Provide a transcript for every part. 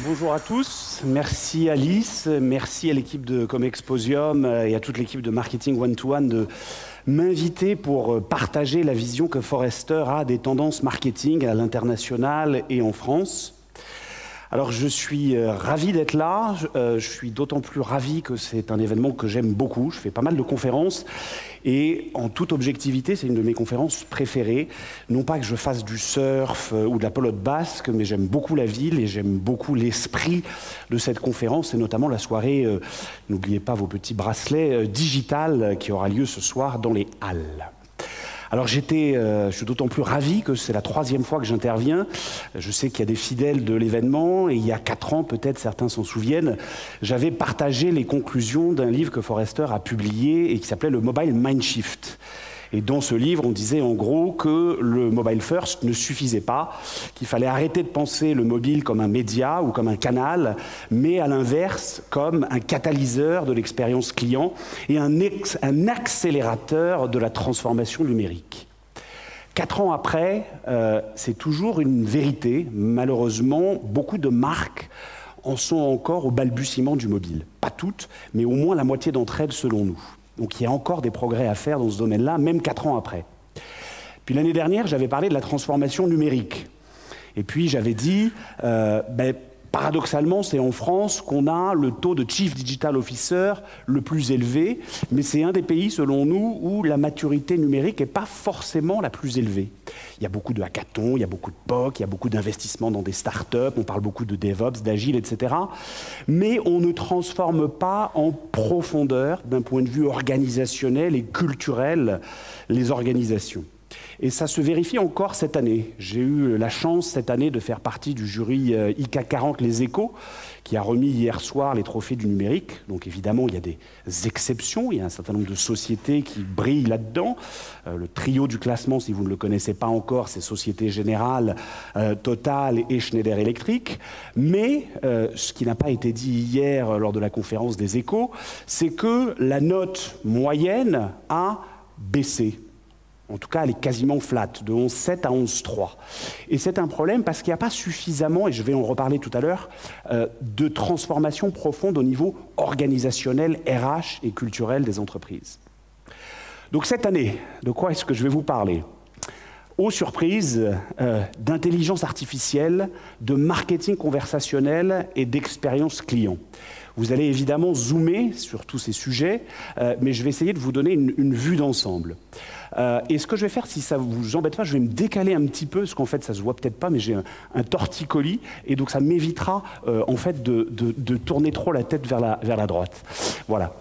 Bonjour à tous, merci Alice, merci à l'équipe de Comexposium et à toute l'équipe de Marketing One-to-One de m'inviter pour partager la vision que Forrester a des tendances marketing à l'international et en France. Alors je suis ravi d'être là, je suis d'autant plus ravi que c'est un événement que j'aime beaucoup. Je fais pas mal de conférences et en toute objectivité, c'est une de mes conférences préférées. Non pas que je fasse du surf ou de la pelote basque, mais j'aime beaucoup la ville et j'aime beaucoup l'esprit de cette conférence et notamment la soirée, n'oubliez pas vos petits bracelets digital qui aura lieu ce soir dans les Halles. Alors je suis d'autant plus ravi que c'est la 3e fois que j'interviens. Je sais qu'il y a des fidèles de l'événement et il y a 4 ans, peut-être certains s'en souviennent, j'avais partagé les conclusions d'un livre que Forrester a publié et qui s'appelait le Mobile Mindshift. Et dans ce livre, on disait en gros que le mobile first ne suffisait pas, qu'il fallait arrêter de penser le mobile comme un média ou comme un canal, mais à l'inverse, comme un catalyseur de l'expérience client et un accélérateur de la transformation numérique. 4 ans après, c'est toujours une vérité. Malheureusement, beaucoup de marques en sont encore au balbutiement du mobile. Pas toutes, mais au moins la moitié d'entre elles selon nous. Donc il y a encore des progrès à faire dans ce domaine-là, même 4 ans après. Puis l'année dernière, j'avais parlé de la transformation numérique. Et puis j'avais dit, paradoxalement, c'est en France qu'on a le taux de Chief Digital Officer le plus élevé, mais c'est un des pays, selon nous, où la maturité numérique n'est pas forcément la plus élevée. Il y a beaucoup de hackathons, il y a beaucoup de POC, il y a beaucoup d'investissements dans des startups, on parle beaucoup de DevOps, d'Agile, etc. Mais on ne transforme pas en profondeur, d'un point de vue organisationnel et culturel, les organisations. Et ça se vérifie encore cette année. J'ai eu la chance cette année de faire partie du jury IK 40 Les Échos, qui a remis hier soir les trophées du numérique. Donc évidemment, il y a des exceptions, il y a un certain nombre de sociétés qui brillent là-dedans. Le trio du classement, si vous ne le connaissez pas encore, c'est Société Générale, Total et Schneider Electric. Mais ce qui n'a pas été dit hier lors de la conférence des Échos, c'est que la note moyenne a baissé. En tout cas, elle est quasiment flat, de 11,7 à 11,3. Et c'est un problème parce qu'il n'y a pas suffisamment, et je vais en reparler tout à l'heure, de transformation profonde au niveau organisationnel, RH et culturel des entreprises. Donc cette année, de quoi est-ce que je vais vous parler ? Aux surprises d'intelligence artificielle, de marketing conversationnel et d'expérience client. Vous allez évidemment zoomer sur tous ces sujets, mais je vais essayer de vous donner une vue d'ensemble. Et ce que je vais faire, si ça ne vous embête pas, je vais me décaler un petit peu, parce qu'en fait, ça ne se voit peut-être pas, mais j'ai un torticolis, et donc ça m'évitera en fait de tourner trop la tête vers la droite. Voilà.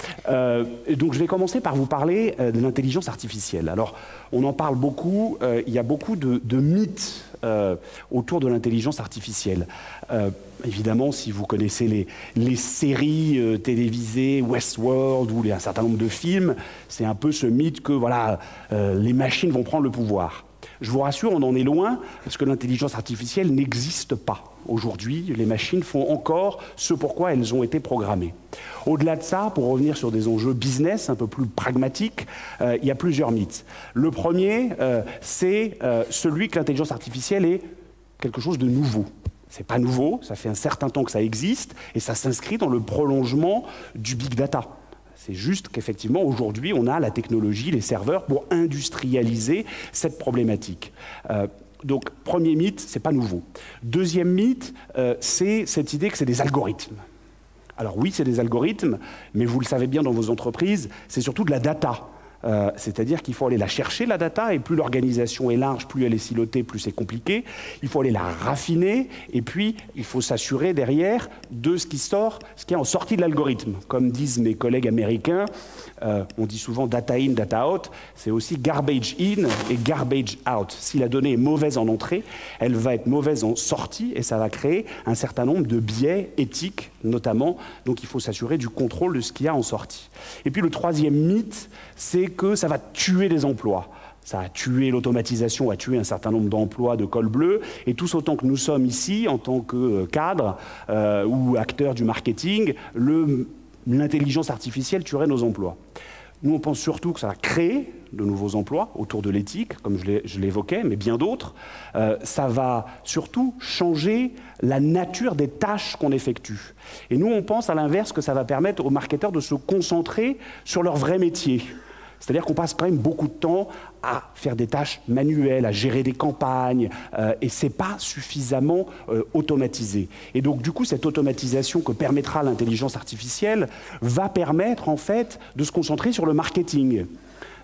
Et donc je vais commencer par vous parler de l'intelligence artificielle. Alors, on en parle beaucoup, il y a beaucoup de mythes autour de l'intelligence artificielle. Évidemment, si vous connaissez les séries télévisées, Westworld ou un certain nombre de films, c'est un peu ce mythe que voilà, les machines vont prendre le pouvoir. Je vous rassure, on en est loin, parce que l'intelligence artificielle n'existe pas. Aujourd'hui, les machines font encore ce pourquoi elles ont été programmées. Au-delà de ça, pour revenir sur des enjeux business un peu plus pragmatiques, il y a plusieurs mythes. Le premier, c'est celui que l'intelligence artificielle est quelque chose de nouveau. C'est pas nouveau, ça fait un certain temps que ça existe, et ça s'inscrit dans le prolongement du big data. C'est juste qu'effectivement, aujourd'hui, on a la technologie, les serveurs, pour industrialiser cette problématique. Donc, premier mythe, c'est pas nouveau. Deuxième mythe, c'est cette idée que c'est des algorithmes. Alors oui, c'est des algorithmes, mais vous le savez bien dans vos entreprises, c'est surtout de la data. C'est-à-dire qu'il faut aller la chercher, la data, et plus l'organisation est large, plus elle est silotée, plus c'est compliqué. Il faut aller la raffiner, et puis il faut s'assurer derrière de ce qui sort, ce qui est en sortie de l'algorithme. Comme disent mes collègues américains, on dit souvent data in, data out, c'est aussi garbage in et garbage out. Si la donnée est mauvaise en entrée, elle va être mauvaise en sortie, et ça va créer un certain nombre de biais éthiques, notamment. Donc il faut s'assurer du contrôle de ce qu'il y a en sortie. Et puis le troisième mythe, c'est que ça va tuer des emplois. Ça a tué l'automatisation, a tué un certain nombre d'emplois de col bleu, et tous autant que nous sommes ici, en tant que cadres ou acteurs du marketing, l'intelligence artificielle tuerait nos emplois. Nous, on pense surtout que ça va créer de nouveaux emplois autour de l'éthique, comme je l'évoquais, mais bien d'autres. Ça va surtout changer la nature des tâches qu'on effectue. Et nous, on pense à l'inverse que ça va permettre aux marketeurs de se concentrer sur leur vrai métier. C'est-à-dire qu'on passe quand même beaucoup de temps à faire des tâches manuelles, à gérer des campagnes, et ce n'est pas suffisamment automatisé. Et donc, du coup, cette automatisation que permettra l'intelligence artificielle va permettre, en fait, de se concentrer sur le marketing,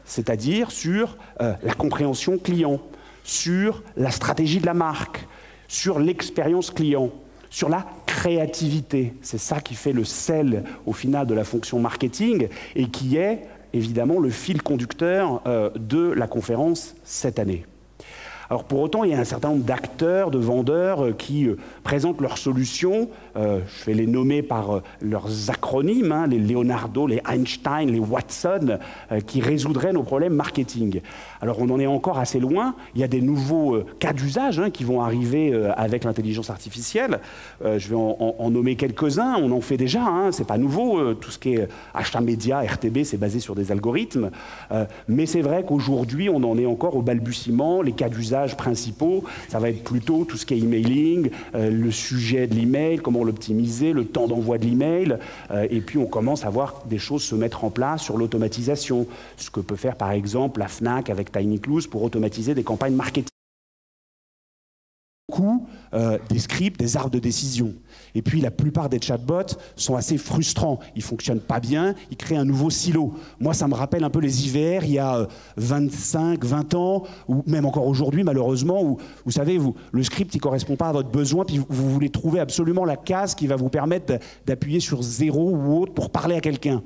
c'est-à-dire sur la compréhension client, sur la stratégie de la marque, sur l'expérience client, sur la créativité. C'est ça qui fait le sel, au final, de la fonction marketing, et qui est évidemment le fil conducteur de la conférence cette année. Alors pour autant, il y a un certain nombre d'acteurs, de vendeurs qui présentent leurs solutions. Je vais les nommer par leurs acronymes, hein, les Leonardo, les Einstein, les Watson, qui résoudraient nos problèmes marketing. Alors on en est encore assez loin. Il y a des nouveaux cas d'usage qui vont arriver avec l'intelligence artificielle. Je vais en nommer quelques-uns. On en fait déjà, hein, c'est pas nouveau. Tout ce qui est achat média, RTB, c'est basé sur des algorithmes. Mais c'est vrai qu'aujourd'hui, on en est encore au balbutiement. Les cas d'usage principaux, ça va être plutôt tout ce qui est emailing, le sujet de l'email, comment l'optimiser, le temps d'envoi de l'email, et puis on commence à voir des choses se mettre en place sur l'automatisation, ce que peut faire par exemple la Fnac avec TinyCluse pour automatiser des campagnes marketing. Des scripts, des arbres de décision. Et puis la plupart des chatbots sont assez frustrants. Ils ne fonctionnent pas bien, ils créent un nouveau silo. Moi, ça me rappelle un peu les IVR il y a 25, 20 ans, ou même encore aujourd'hui, malheureusement, où vous savez, le script ne correspond pas à votre besoin, puis vous voulez trouver absolument la case qui va vous permettre d'appuyer sur 0 ou autre pour parler à quelqu'un.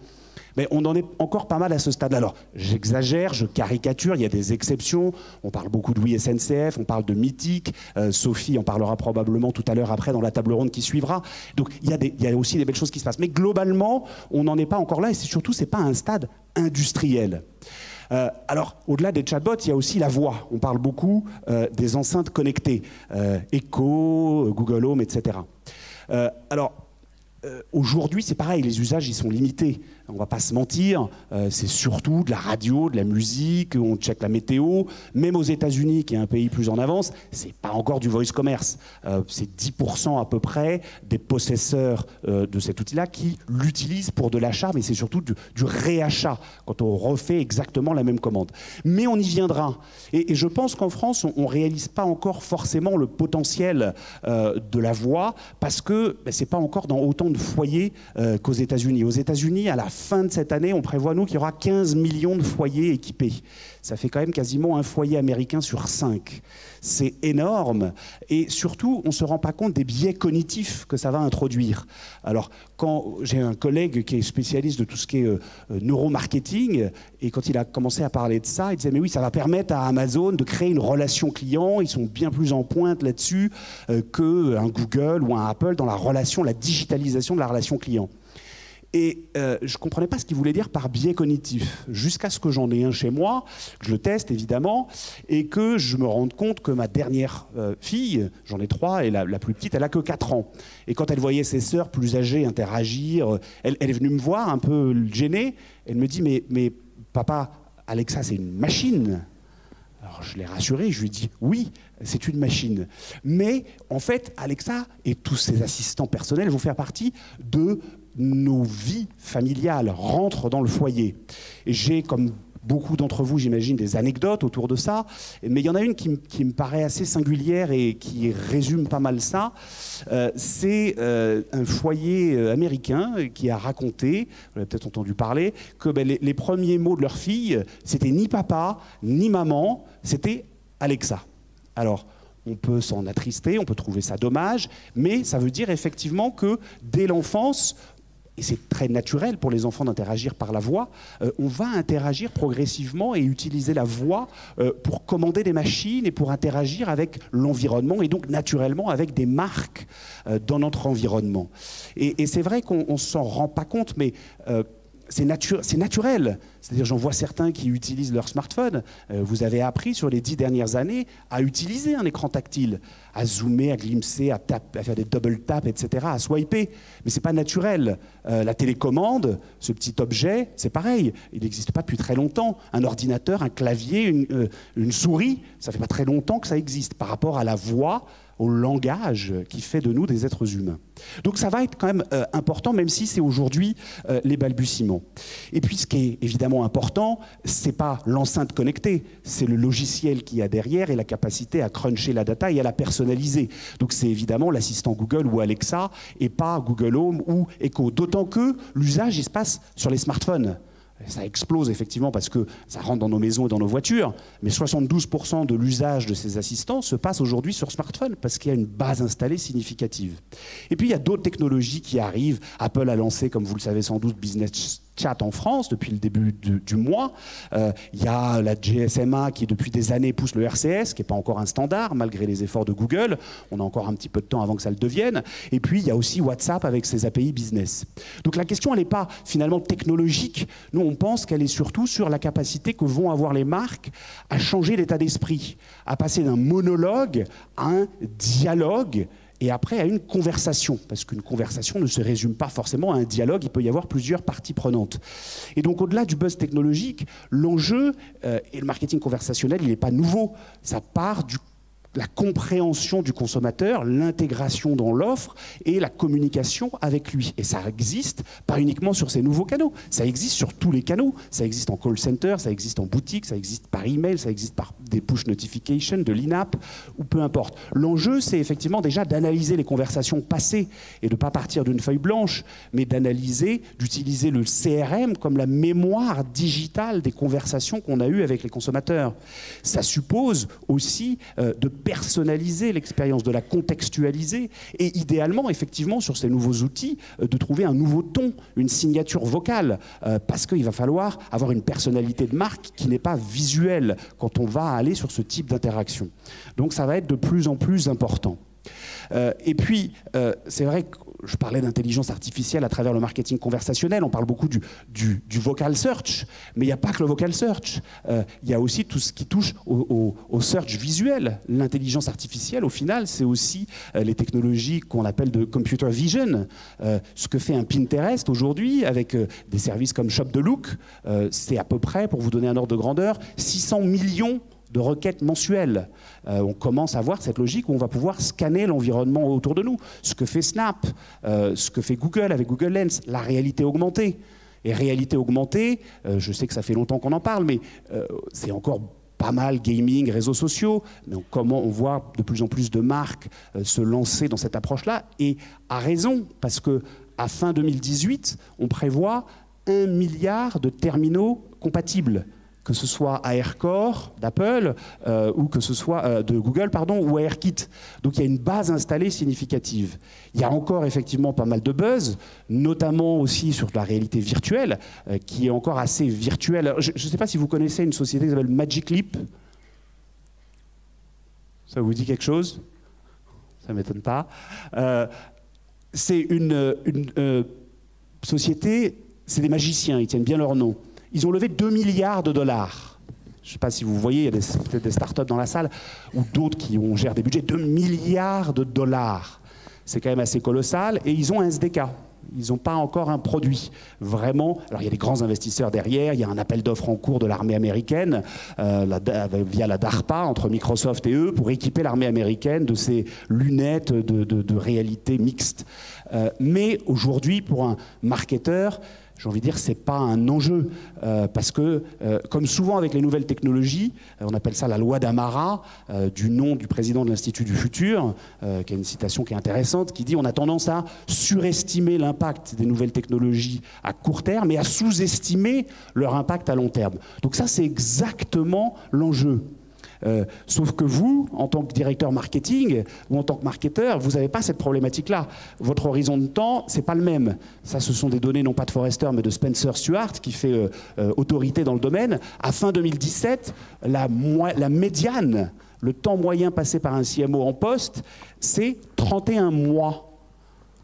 Mais on en est encore pas mal à ce stade-là. Alors, j'exagère, je caricature, il y a des exceptions. On parle beaucoup de Oui SNCF, on parle de Mythique. Sophie en parlera probablement tout à l'heure après dans la table ronde qui suivra. Donc, il y a aussi des belles choses qui se passent. Mais globalement, on n'en est pas encore là et surtout, ce n'est pas un stade industriel. Alors, au-delà des chatbots, il y a aussi la voix. On parle beaucoup des enceintes connectées, Echo, Google Home, etc. Aujourd'hui, c'est pareil, les usages, ils sont limités. On ne va pas se mentir, c'est surtout de la radio, de la musique, on check la météo. Même aux États-Unis, qui est un pays plus en avance, ce n'est pas encore du voice commerce. C'est 10% à peu près des possesseurs de cet outil-là qui l'utilisent pour de l'achat, mais c'est surtout du réachat, quand on refait exactement la même commande. Mais on y viendra. Et je pense qu'en France, on ne réalise pas encore forcément le potentiel de la voix, parce que ce n'est pas encore dans autant de foyers qu'aux États-Unis. Aux États-Unis, à la fin de cette année, on prévoit, nous, qu'il y aura 15 millions de foyers équipés. Ça fait quand même quasiment un foyer américain sur 5. C'est énorme. Et surtout, on ne se rend pas compte des biais cognitifs que ça va introduire. Alors, quand j'ai un collègue qui est spécialiste de tout ce qui est neuromarketing, et quand il a commencé à parler de ça, il disait, mais oui, ça va permettre à Amazon de créer une relation client. Ils sont bien plus en pointe là-dessus qu'un Google ou un Apple dans la relation, la digitalisation de la relation client. Et je ne comprenais pas ce qu'il voulait dire par biais cognitif, jusqu'à ce que j'en ai un chez moi, que je le teste évidemment, et que je me rende compte que ma dernière fille, j'en ai 3, et la plus petite, elle n'a que 4 ans. Et quand elle voyait ses sœurs plus âgées interagir, elle est venue me voir un peu gênée, elle me dit mais papa, Alexa c'est une machine. Alors je l'ai rassuré, je lui ai dit oui, c'est une machine. Mais en fait, Alexa et tous ses assistants personnels vont faire partie de nos vies familiales, rentrent dans le foyer. Et j'ai, comme beaucoup d'entre vous, j'imagine, des anecdotes autour de ça, mais il y en a une qui me paraît assez singulière et qui résume pas mal ça. C'est un foyer américain qui a raconté, vous avez peut-être entendu parler, que les premiers mots de leur fille, c'était ni papa, ni maman, c'était Alexa. Alors, on peut s'en attrister, on peut trouver ça dommage, mais ça veut dire effectivement que dès l'enfance, et c'est très naturel pour les enfants d'interagir par la voix, on va interagir progressivement et utiliser la voix pour commander des machines et pour interagir avec l'environnement et donc naturellement avec des marques dans notre environnement. Et c'est vrai qu'on ne s'en rend pas compte, mais c'est naturel. C'est-à-dire, j'en vois certains qui utilisent leur smartphone. Vous avez appris sur les 10 dernières années à utiliser un écran tactile, à zoomer, à glimpser, à faire des double taps, etc., à swiper. Mais c'est pas naturel. La télécommande, ce petit objet, c'est pareil. Il n'existe pas depuis très longtemps. Un ordinateur, un clavier, une souris, ça fait pas très longtemps que ça existe par rapport à la voix, au langage qui fait de nous des êtres humains. Donc ça va être quand même important, même si c'est aujourd'hui les balbutiements. Et puis ce qui est évidemment important, c'est pas l'enceinte connectée, c'est le logiciel qu'il y a derrière et la capacité à cruncher la data et à la personnaliser. Donc c'est évidemment l'assistant Google ou Alexa et pas Google Home ou Echo. D'autant que l'usage, il se passe sur les smartphones. Ça explose effectivement parce que ça rentre dans nos maisons et dans nos voitures, mais 72% de l'usage de ces assistants se passe aujourd'hui sur smartphone parce qu'il y a une base installée significative. Et puis il y a d'autres technologies qui arrivent. Apple a lancé, comme vous le savez sans doute, Business Chat en France depuis le début du mois. Il y a la GSMA qui depuis des années pousse le RCS, qui n'est pas encore un standard malgré les efforts de Google. On a encore un petit peu de temps avant que ça le devienne. Et puis il y a aussi WhatsApp avec ses API business. Donc la question elle n'est pas finalement technologique. Nous on pense qu'elle est surtout sur la capacité que vont avoir les marques à changer l'état d'esprit, à passer d'un monologue à un dialogue et après à une conversation, parce qu'une conversation ne se résume pas forcément à un dialogue, il peut y avoir plusieurs parties prenantes. Et donc au-delà du buzz technologique, l'enjeu, et le marketing conversationnel, il n'est pas nouveau, ça part de la compréhension du consommateur, l'intégration dans l'offre et la communication avec lui. Et ça existe pas uniquement sur ces nouveaux canaux, ça existe sur tous les canaux. Ça existe en call center, ça existe en boutique, ça existe par email, ça existe par des push notifications, de l'in-app, ou peu importe. L'enjeu, c'est effectivement déjà d'analyser les conversations passées et de ne pas partir d'une feuille blanche, mais d'analyser, d'utiliser le CRM comme la mémoire digitale des conversations qu'on a eues avec les consommateurs. Ça suppose aussi de personnaliser l'expérience, de la contextualiser et idéalement, effectivement, sur ces nouveaux outils, de trouver un nouveau ton, une signature vocale, parce qu'il va falloir avoir une personnalité de marque qui n'est pas visuelle quand on va aller sur ce type d'interaction. Donc ça va être de plus en plus important. Et puis, c'est vrai que je parlais d'intelligence artificielle à travers le marketing conversationnel, on parle beaucoup du vocal search, mais il n'y a pas que le vocal search, il y a aussi tout ce qui touche au search visuel. L'intelligence artificielle, au final, c'est aussi les technologies qu'on appelle de computer vision. Ce que fait un Pinterest aujourd'hui, avec des services comme Shop the Look, c'est à peu près, pour vous donner un ordre de grandeur, 600 millions de requêtes mensuelles. On commence à voir cette logique où on va pouvoir scanner l'environnement autour de nous. Ce que fait Snap, ce que fait Google avec Google Lens, la réalité augmentée. Et réalité augmentée, je sais que ça fait longtemps qu'on en parle, mais c'est encore pas mal gaming, réseaux sociaux, mais comment on voit de plus en plus de marques se lancer dans cette approche-là, et à raison, parce qu'à fin 2018, on prévoit 1 milliard de terminaux compatibles, que ce soit AirCore d'Apple ou que ce soit de Google, pardon, ou AirKit. Donc il y a une base installée significative. Il y a encore effectivement pas mal de buzz, notamment aussi sur la réalité virtuelle, qui est encore assez virtuelle. Je ne sais pas si vous connaissez une société qui s'appelle Magic Leap. Ça vous dit quelque chose? Ça ne m'étonne pas. C'est une société, c'est des magiciens, ils tiennent bien leur nom. Ils ont levé 2 milliards de dollars. Je ne sais pas si vous voyez, il y a peut-être des startups dans la salle, ou d'autres qui gèrent des budgets. 2 milliards de dollars. C'est quand même assez colossal. Et ils ont un SDK. Ils n'ont pas encore un produit. Vraiment. Alors, il y a des grands investisseurs derrière. Il y a un appel d'offres en cours de l'armée américaine, via la DARPA, entre Microsoft et eux, pour équiper l'armée américaine de ces lunettes de réalité mixte. Mais aujourd'hui, pour un marketeur, j'ai envie de dire, ce n'est pas un enjeu, parce que, comme souvent avec les nouvelles technologies, on appelle ça la loi d'Amara, du nom du président de l'Institut du Futur, qui a une citation qui est intéressante, qui dit « On a tendance à surestimer l'impact des nouvelles technologies à court terme et à sous-estimer leur impact à long terme. » Donc ça, c'est exactement l'enjeu. Sauf que vous, en tant que directeur marketing ou en tant que marketeur, vous n'avez pas cette problématique-là. Votre horizon de temps, c'est pas le même. Ça, ce sont des données non pas de Forrester, mais de Spencer Stuart, qui fait autorité dans le domaine. À fin 2017, la médiane, le temps moyen passé par un CMO en poste, c'est 31 mois.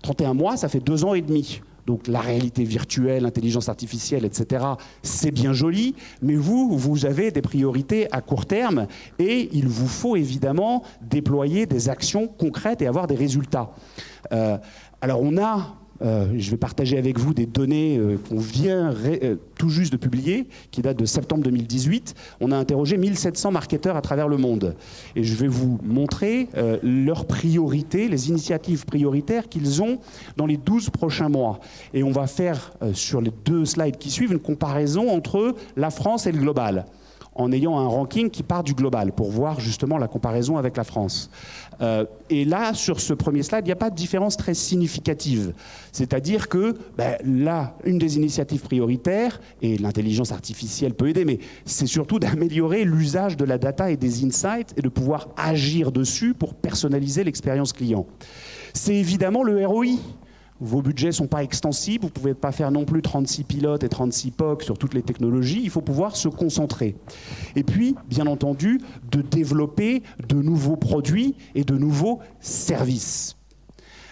31 mois, ça fait 2 ans et demi. Donc la réalité virtuelle, l'intelligence artificielle, etc., c'est bien joli, mais vous avez des priorités à court terme et il vous faut évidemment déployer des actions concrètes et avoir des résultats. Alors on a... je vais partager avec vous des données qu'on vient tout juste de publier, qui datent de septembre 2018. On a interrogé 1700 marketeurs à travers le monde. Et je vais vous montrer leurs priorités, les initiatives prioritaires qu'ils ont dans les 12 prochains mois. Et on va faire, sur les 2 slides qui suivent, une comparaison entre la France et le global, en ayant un ranking qui part du global, pour voir justement la comparaison avec la France. Et là, sur ce premier slide, il n'y a pas de différence très significative. C'est-à-dire que là, une des initiatives prioritaires, et l'intelligence artificielle peut aider, mais c'est surtout d'améliorer l'usage de la data et des insights et de pouvoir agir dessus pour personnaliser l'expérience client. C'est évidemment le ROI. Vos budgets ne sont pas extensibles, vous ne pouvez pas faire non plus 36 pilotes et 36 POC sur toutes les technologies, il faut pouvoir se concentrer. Et puis, bien entendu, de développer de nouveaux produits et de nouveaux services.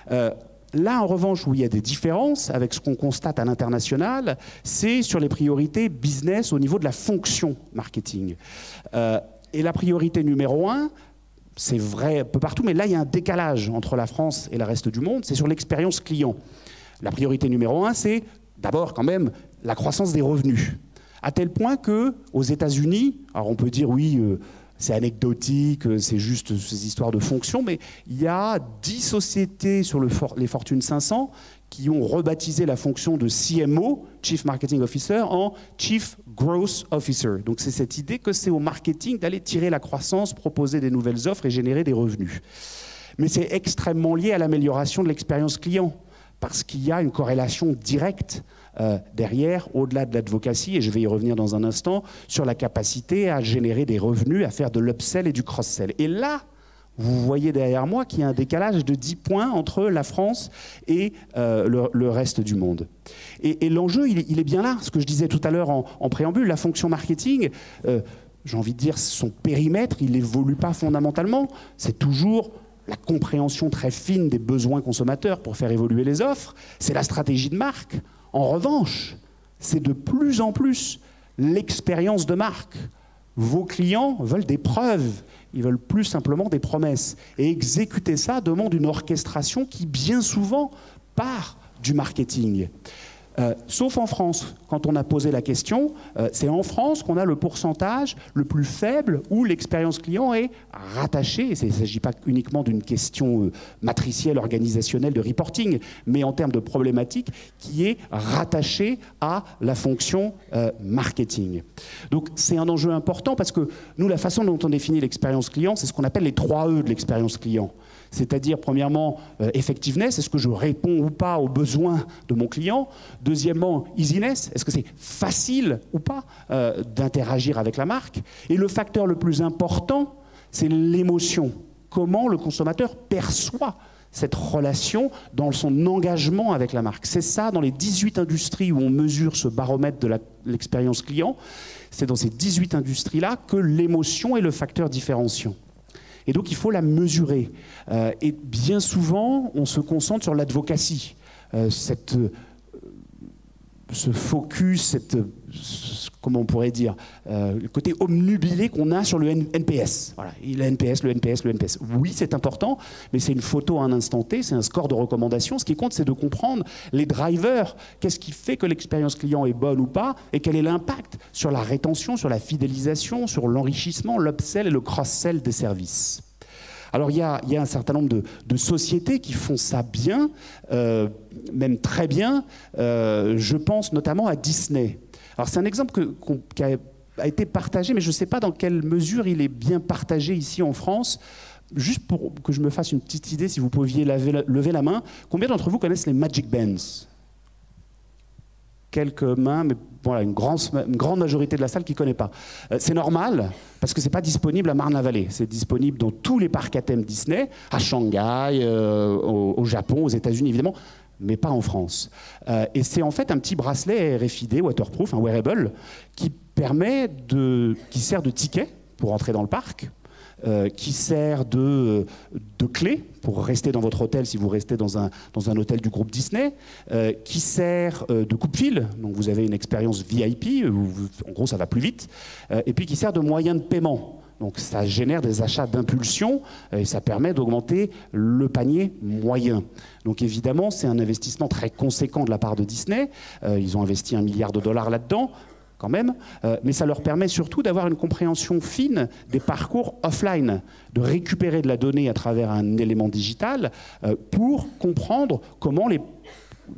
Là, en revanche, où il y a des différences avec ce qu'on constate à l'international, c'est sur les priorités business au niveau de la fonction marketing. Et la priorité numéro 1, c'est vrai un peu partout, mais là, il y a un décalage entre la France et le reste du monde, c'est sur l'expérience client. La priorité numéro 1, c'est d'abord quand même la croissance des revenus. À tel point qu'aux États-Unis, alors on peut dire oui, c'est anecdotique, c'est juste ces histoires de fonction, mais il y a 10 sociétés sur les Fortune 500 qui ont rebaptisé la fonction de CMO, Chief Marketing Officer, en Chief Growth Officer. Donc c'est cette idée que c'est au marketing d'aller tirer la croissance, proposer des nouvelles offres et générer des revenus. Mais c'est extrêmement lié à l'amélioration de l'expérience client, parce qu'il y a une corrélation directe derrière, au-delà de l'advocacy, et je vais y revenir dans un instant, sur la capacité à générer des revenus, à faire de l'upsell et du cross-sell. Et là, vous voyez derrière moi qu'il y a un décalage de 10 points entre la France et le reste du monde. Et l'enjeu, il est bien là. Ce que je disais tout à l'heure en préambule, la fonction marketing, j'ai envie de dire, son périmètre, il n'évolue pas fondamentalement. C'est toujours la compréhension très fine des besoins consommateurs pour faire évoluer les offres. C'est la stratégie de marque. En revanche, c'est de plus en plus l'expérience de marque. Vos clients veulent des preuves, ils veulent plus simplement des promesses. Et exécuter ça demande une orchestration qui, bien souvent, part du marketing. Sauf en France, quand on a posé la question, c'est en France qu'on a le pourcentage le plus faible où l'expérience client est rattachée, et il ne s'agit pas uniquement d'une question matricielle, organisationnelle, de reporting, mais en termes de problématique, qui est rattachée à la fonction marketing. Donc c'est un enjeu important parce que nous, la façon dont on définit l'expérience client, c'est ce qu'on appelle les 3 E de l'expérience client. C'est-à-dire, premièrement, effectiveness, est-ce que je réponds ou pas aux besoins de mon client? Deuxièmement, easiness, est-ce que c'est facile ou pas d'interagir avec la marque? Et le facteur le plus important, c'est l'émotion. Comment le consommateur perçoit cette relation dans son engagement avec la marque. C'est ça, dans les 18 industries où on mesure ce baromètre de l'expérience client, c'est dans ces 18 industries-là que l'émotion est le facteur différenciant. Et donc, il faut la mesurer. Et bien souvent, on se concentre sur l'advocacy. Ce focus, comment on pourrait dire, le côté obnubilé qu'on a sur le NPS. Voilà, le NPS. Oui, c'est important, mais c'est une photo à un instant T, c'est un score de recommandation. Ce qui compte, c'est de comprendre les drivers. Qu'est-ce qui fait que l'expérience client est bonne ou pas, et quel est l'impact sur la rétention, sur la fidélisation, sur l'enrichissement, l'upsell et le cross-sell des services. Alors il y a un certain nombre de sociétés qui font ça bien, même très bien. Je pense notamment à Disney. Alors c'est un exemple qui a été partagé, mais je ne sais pas dans quelle mesure il est bien partagé ici en France. Juste pour que je me fasse une petite idée, si vous pouviez lever la main, combien d'entre vous connaissent les Magic Bands? Quelques mains, mais voilà, une grande majorité de la salle qui ne connaît pas. C'est normal, parce que ce n'est pas disponible à Marne-la-Vallée. C'est disponible dans tous les parcs à thème Disney, à Shanghai, au Japon, aux États-Unis évidemment, mais pas en France. Et c'est en fait un petit bracelet RFID, waterproof, un wearable, qui sert de ticket pour entrer dans le parc, qui sert de clé pour rester dans votre hôtel si vous restez dans un hôtel du groupe Disney, qui sert de coupe-fil, donc vous avez une expérience VIP, en gros ça va plus vite, et puis qui sert de moyen de paiement. Donc ça génère des achats d'impulsion et ça permet d'augmenter le panier moyen. Donc évidemment, c'est un investissement très conséquent de la part de Disney. Ils ont investi $1 milliard là-dedans, quand même. Mais ça leur permet surtout d'avoir une compréhension fine des parcours offline, de récupérer de la donnée à travers un élément digital pour comprendre comment les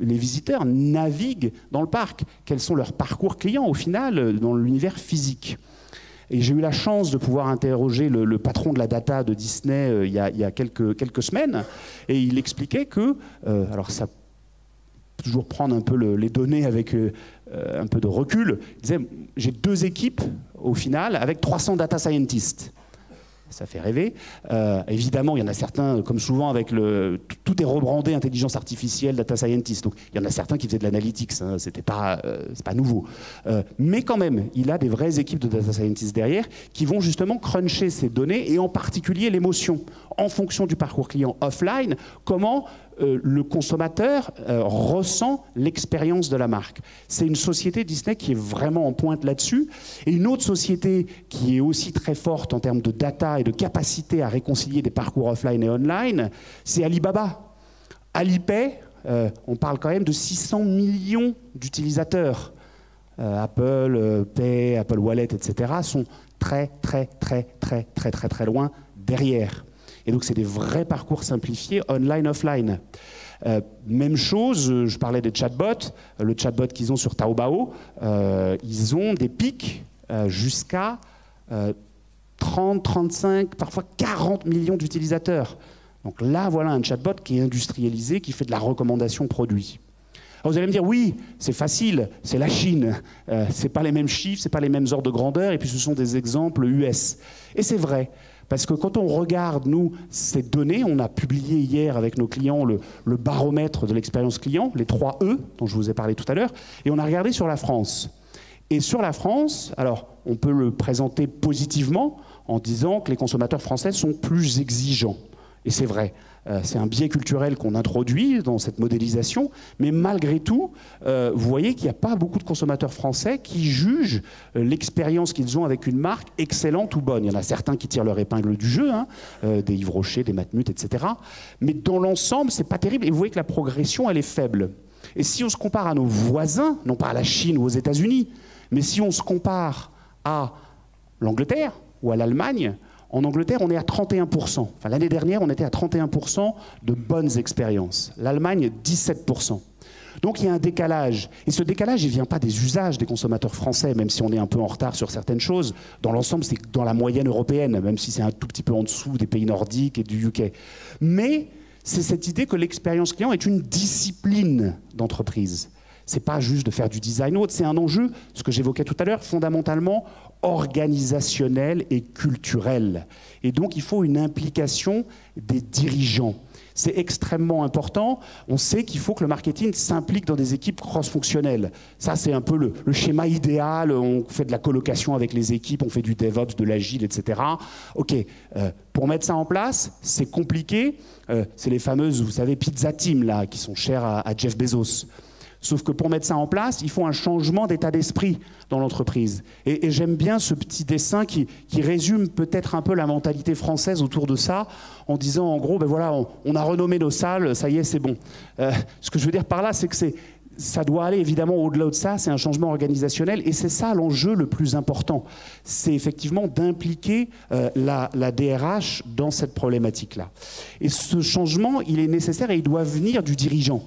visiteurs naviguent dans le parc, quels sont leurs parcours clients au final dans l'univers physique. Et j'ai eu la chance de pouvoir interroger le patron de la data de Disney il y a quelques semaines, et il expliquait que, alors ça toujours prendre un peu les données avec un peu de recul, il disait j'ai 2 équipes au final avec 300 data scientists. Ça fait rêver. Évidemment, il y en a certains, comme souvent avec tout est rebrandé intelligence artificielle, data scientist. Donc il y en a certains qui faisaient de l'analytics, hein, c'est pas nouveau. Mais quand même, il a des vraies équipes de data scientists derrière qui vont justement cruncher ces données et en particulier l'émotion. En fonction du parcours client offline, comment le consommateur ressent l'expérience de la marque. C'est une société Disney qui est vraiment en pointe là-dessus. Et une autre société qui est aussi très forte en termes de data et de capacité à réconcilier des parcours offline et online, c'est Alibaba. Alipay, on parle quand même de 600 millions d'utilisateurs. Apple Pay, Apple Wallet, etc. sont très loin derrière. Et donc, c'est des vrais parcours simplifiés online, offline. Même chose, je parlais des chatbots. Le chatbot qu'ils ont sur Taobao, ils ont des pics jusqu'à 30, 35, parfois 40 millions d'utilisateurs. Donc là, voilà un chatbot qui est industrialisé, qui fait de la recommandation produit. Alors vous allez me dire, oui, c'est facile, c'est la Chine. C'est pas les mêmes chiffres, c'est pas les mêmes ordres de grandeur, et puis ce sont des exemples US. Et c'est vrai. Parce que quand on regarde, nous, ces données, on a publié hier avec nos clients le baromètre de l'expérience client, les 3 E dont je vous ai parlé tout à l'heure, et on a regardé sur la France. Et sur la France, alors on peut le présenter positivement en disant que les consommateurs français sont plus exigeants. Et c'est vrai, c'est un biais culturel qu'on introduit dans cette modélisation, mais malgré tout, vous voyez qu'il n'y a pas beaucoup de consommateurs français qui jugent l'expérience qu'ils ont avec une marque excellente ou bonne. Il y en a certains qui tirent leur épingle du jeu, hein, des Yves Rocher, des Matmut, etc. Mais dans l'ensemble, c'est pas terrible. Et vous voyez que la progression, elle est faible. Et si on se compare à nos voisins, non pas à la Chine ou aux États-Unis, mais si on se compare à l'Angleterre ou à l'Allemagne, en Angleterre, on est à 31%. Enfin, l'année dernière, on était à 31% de bonnes expériences. L'Allemagne, 17%. Donc il y a un décalage. Et ce décalage, il ne vient pas des usages des consommateurs français, même si on est un peu en retard sur certaines choses. Dans l'ensemble, c'est dans la moyenne européenne, même si c'est un tout petit peu en dessous des pays nordiques et du UK. Mais c'est cette idée que l'expérience client est une discipline d'entreprise. C'est pas juste de faire du design ou autre, c'est un enjeu, ce que j'évoquais tout à l'heure, fondamentalement organisationnel et culturel. Et donc il faut une implication des dirigeants. C'est extrêmement important. On sait qu'il faut que le marketing s'implique dans des équipes cross-fonctionnelles. Ça, c'est un peu le schéma idéal. On fait de la colocation avec les équipes, on fait du DevOps, de l'agile, etc. OK, pour mettre ça en place, c'est compliqué. C'est les fameuses, vous savez, pizza team, là, qui sont chères à Jeff Bezos. Sauf que pour mettre ça en place, il faut un changement d'état d'esprit dans l'entreprise. Et j'aime bien ce petit dessin qui résume peut-être un peu la mentalité française autour de ça, en disant en gros, ben voilà, on a renommé nos salles, ça y est, c'est bon. Ce que je veux dire par là, c'est que ça doit aller évidemment au-delà de ça, c'est un changement organisationnel, et c'est ça l'enjeu le plus important. C'est effectivement d'impliquer la DRH dans cette problématique-là. Et ce changement, il est nécessaire et il doit venir du dirigeant.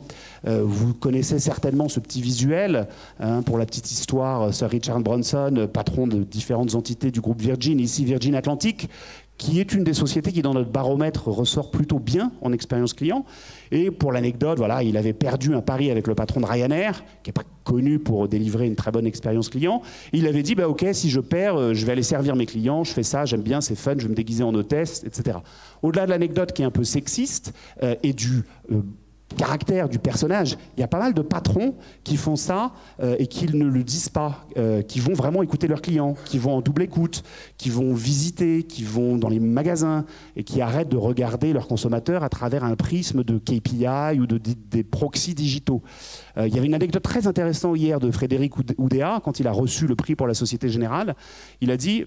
Vous connaissez certainement ce petit visuel, hein, pour la petite histoire, Sir Richard Branson, patron de différentes entités du groupe Virgin, ici Virgin Atlantic, qui est une des sociétés qui, dans notre baromètre, ressort plutôt bien en expérience client. Et pour l'anecdote, voilà, il avait perdu un pari avec le patron de Ryanair, qui n'est pas connu pour délivrer une très bonne expérience client. Et il avait dit, bah, OK, si je perds, je vais aller servir mes clients, je fais ça, j'aime bien, c'est fun, je vais me déguiser en hôtesse, etc. Au-delà de l'anecdote qui est un peu sexiste et du caractère du personnage. Il y a pas mal de patrons qui font ça et qui ne le disent pas, qui vont vraiment écouter leurs clients, qui vont en double écoute, qui vont visiter, qui vont dans les magasins et qui arrêtent de regarder leurs consommateurs à travers un prisme de KPI ou des proxys digitaux. Il y avait une anecdote très intéressante hier de Frédéric Oudéa, quand il a reçu le prix pour la Société Générale. Il a dit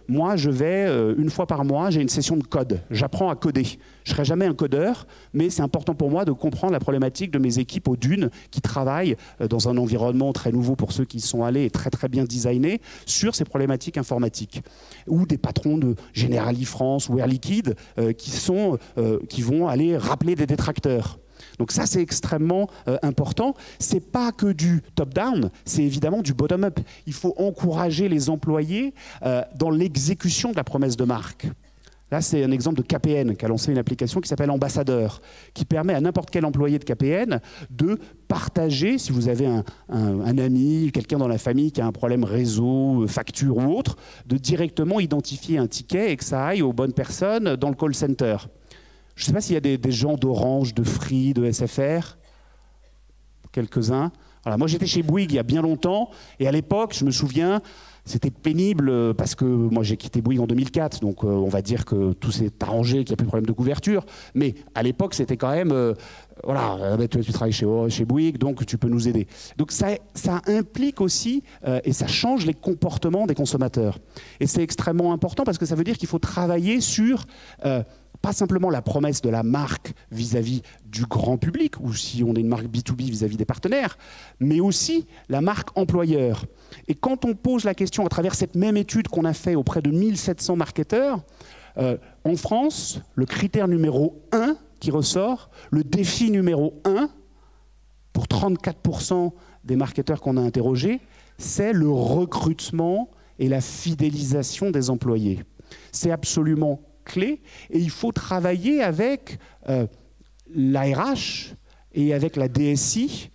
moi, je vais, une fois par mois, j'ai une session de code. J'apprends à coder. Je ne serai jamais un codeur, mais c'est important pour moi de comprendre la problématique de mes équipes aux dunes qui travaillent dans un environnement très nouveau pour ceux qui y sont allés et très très bien designé sur ces problématiques informatiques. Ou des patrons de Generali France ou Air Liquide qui vont aller rappeler des détracteurs. Donc ça, c'est extrêmement important. Ce n'est pas que du top-down, c'est évidemment du bottom-up. Il faut encourager les employés dans l'exécution de la promesse de marque. Là, c'est un exemple de KPN qui a lancé une application qui s'appelle Ambassadeur, qui permet à n'importe quel employé de KPN de partager, si vous avez un ami, quelqu'un dans la famille qui a un problème réseau, facture ou autre, de directement identifier un ticket et que ça aille aux bonnes personnes dans le call center. Je ne sais pas s'il y a des gens d'Orange, de Free, de SFR, quelques-uns. Voilà, moi, j'étais chez Bouygues il y a bien longtemps, et à l'époque, je me souviens, c'était pénible parce que moi j'ai quitté Bouygues en 2004, donc on va dire que tout s'est arrangé, qu'il n'y a plus de problème de couverture. Mais à l'époque, c'était quand même, voilà, tu travailles chez Bouygues, donc tu peux nous aider. Donc ça implique aussi, et ça change les comportements des consommateurs. Et c'est extrêmement important parce que ça veut dire qu'il faut travailler sur pas simplement la promesse de la marque vis-à-vis du grand public, ou si on est une marque B2B vis-à-vis des partenaires, mais aussi la marque employeur. Et quand on pose la question à travers cette même étude qu'on a fait auprès de 1700 marketeurs, en France, le critère numéro 1 qui ressort, le défi numéro 1, pour 34% des marketeurs qu'on a interrogés, c'est le recrutement et la fidélisation des employés. C'est absolument clé, et il faut travailler avec la RH et avec la DSI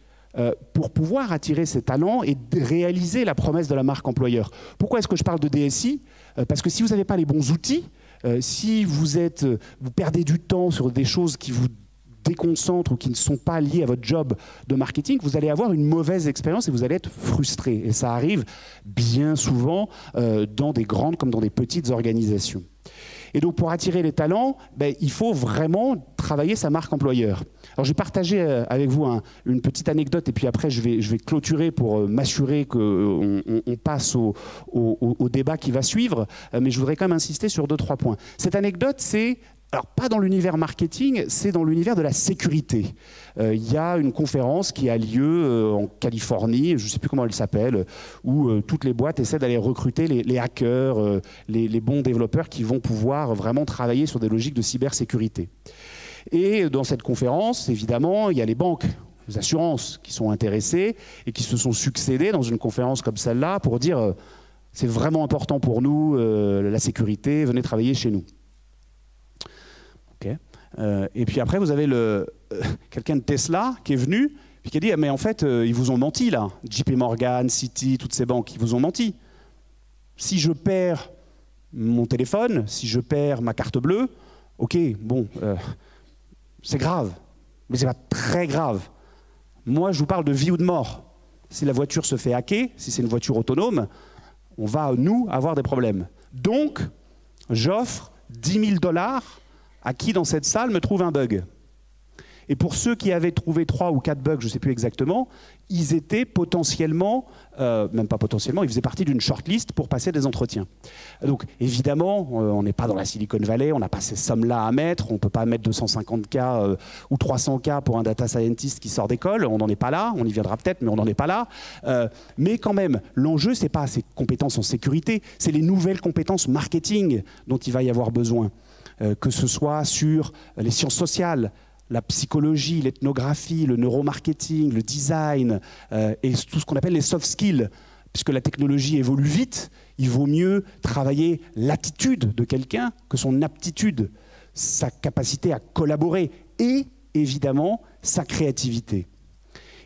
pour pouvoir attirer ces talents et réaliser la promesse de la marque employeur. Pourquoi est-ce que je parle de DSI? Parce que si vous n'avez pas les bons outils, si vous perdez du temps sur des choses qui vous déconcentrent ou qui ne sont pas liées à votre job de marketing, vous allez avoir une mauvaise expérience et vous allez être frustré. Et ça arrive bien souvent dans des grandes comme dans des petites organisations. Et donc, pour attirer les talents, il faut vraiment travailler sa marque employeur. Alors, je vais partager avec vous une petite anecdote, et puis après, je vais clôturer pour m'assurer qu'on passe au débat qui va suivre. Mais je voudrais quand même insister sur 2-3 points. Cette anecdote, c'est... Alors, pas dans l'univers marketing, c'est dans l'univers de la sécurité. Il y a une conférence qui a lieu en Californie, je ne sais plus comment elle s'appelle, où toutes les boîtes essaient d'aller recruter les hackers, les bons développeurs qui vont pouvoir vraiment travailler sur des logiques de cybersécurité. Et dans cette conférence, évidemment, il y a les banques, les assurances qui sont intéressées et qui se sont succédées dans une conférence comme celle-là pour dire c'est vraiment important pour nous, la sécurité, venez travailler chez nous. Okay. Et puis après, vous avez quelqu'un de Tesla qui est venu puis qui a dit mais en fait, ils vous ont menti là. JP Morgan, Citi, toutes ces banques, ils vous ont menti. Si je perds mon téléphone, si je perds ma carte bleue, ok, bon, c'est grave, mais c'est pas très grave. Moi, je vous parle de vie ou de mort. Si la voiture se fait hacker, si c'est une voiture autonome, on va, nous, avoir des problèmes. Donc, j'offre 10 000 $ à qui dans cette salle me trouve un bug. Et pour ceux qui avaient trouvé 3 ou 4 bugs, je ne sais plus exactement, ils étaient potentiellement, même pas potentiellement, ils faisaient partie d'une shortlist pour passer des entretiens. Donc évidemment, on n'est pas dans la Silicon Valley, on n'a pas ces sommes-là à mettre, on ne peut pas mettre 250K ou 300K pour un data scientist qui sort d'école, on n'en est pas là, on y viendra peut-être, mais on n'en est pas là. Mais quand même, l'enjeu, ce n'est pas ces compétences en sécurité, c'est les nouvelles compétences marketing dont il va y avoir besoin. Que ce soit sur les sciences sociales, la psychologie, l'ethnographie, le neuromarketing, le design et tout ce qu'on appelle les soft skills. Puisque la technologie évolue vite, il vaut mieux travailler l'attitude de quelqu'un que son aptitude, sa capacité à collaborer et évidemment sa créativité.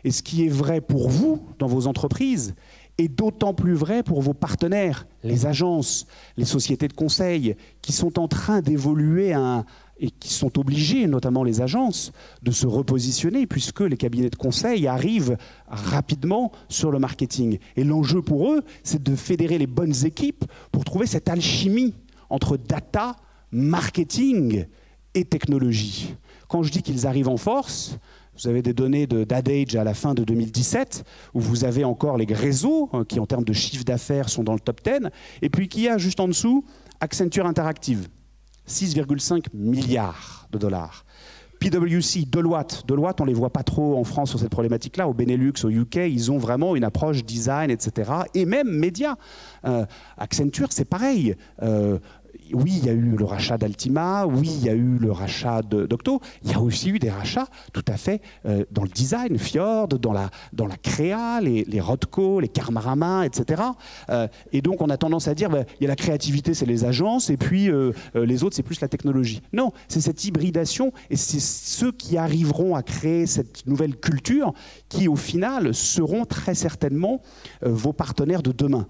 Et ce qui est vrai pour vous dans vos entreprises est d'autant plus vrai pour vos partenaires, les agences, les sociétés de conseil, qui sont en train d'évoluer à et qui sont obligés, notamment les agences, de se repositionner puisque les cabinets de conseil arrivent rapidement sur le marketing. Et l'enjeu pour eux, c'est de fédérer les bonnes équipes pour trouver cette alchimie entre data, marketing et technologie. Quand je dis qu'ils arrivent en force, vous avez des données d'Adage à la fin de 2017, où vous avez encore les réseaux, qui en termes de chiffre d'affaires sont dans le top 10, et puis qui a juste en dessous Accenture Interactive, 6,5 milliards de dollars. PwC, Deloitte, on ne les voit pas trop en France sur cette problématique-là, au Benelux, au UK, ils ont vraiment une approche design, etc. Et même médias. Accenture, c'est pareil. Oui, il y a eu le rachat d'Altima, oui, il y a eu le rachat d'Octo, il y a aussi eu des rachats tout à fait dans le design, Fjord, dans la créa, les Rothko, les Karmarama, etc. Et donc on a tendance à dire, il y a la créativité, c'est les agences, et puis les autres, c'est plus la technologie. Non, c'est cette hybridation, et c'est ceux qui arriveront à créer cette nouvelle culture qui, au final, seront très certainement vos partenaires de demain.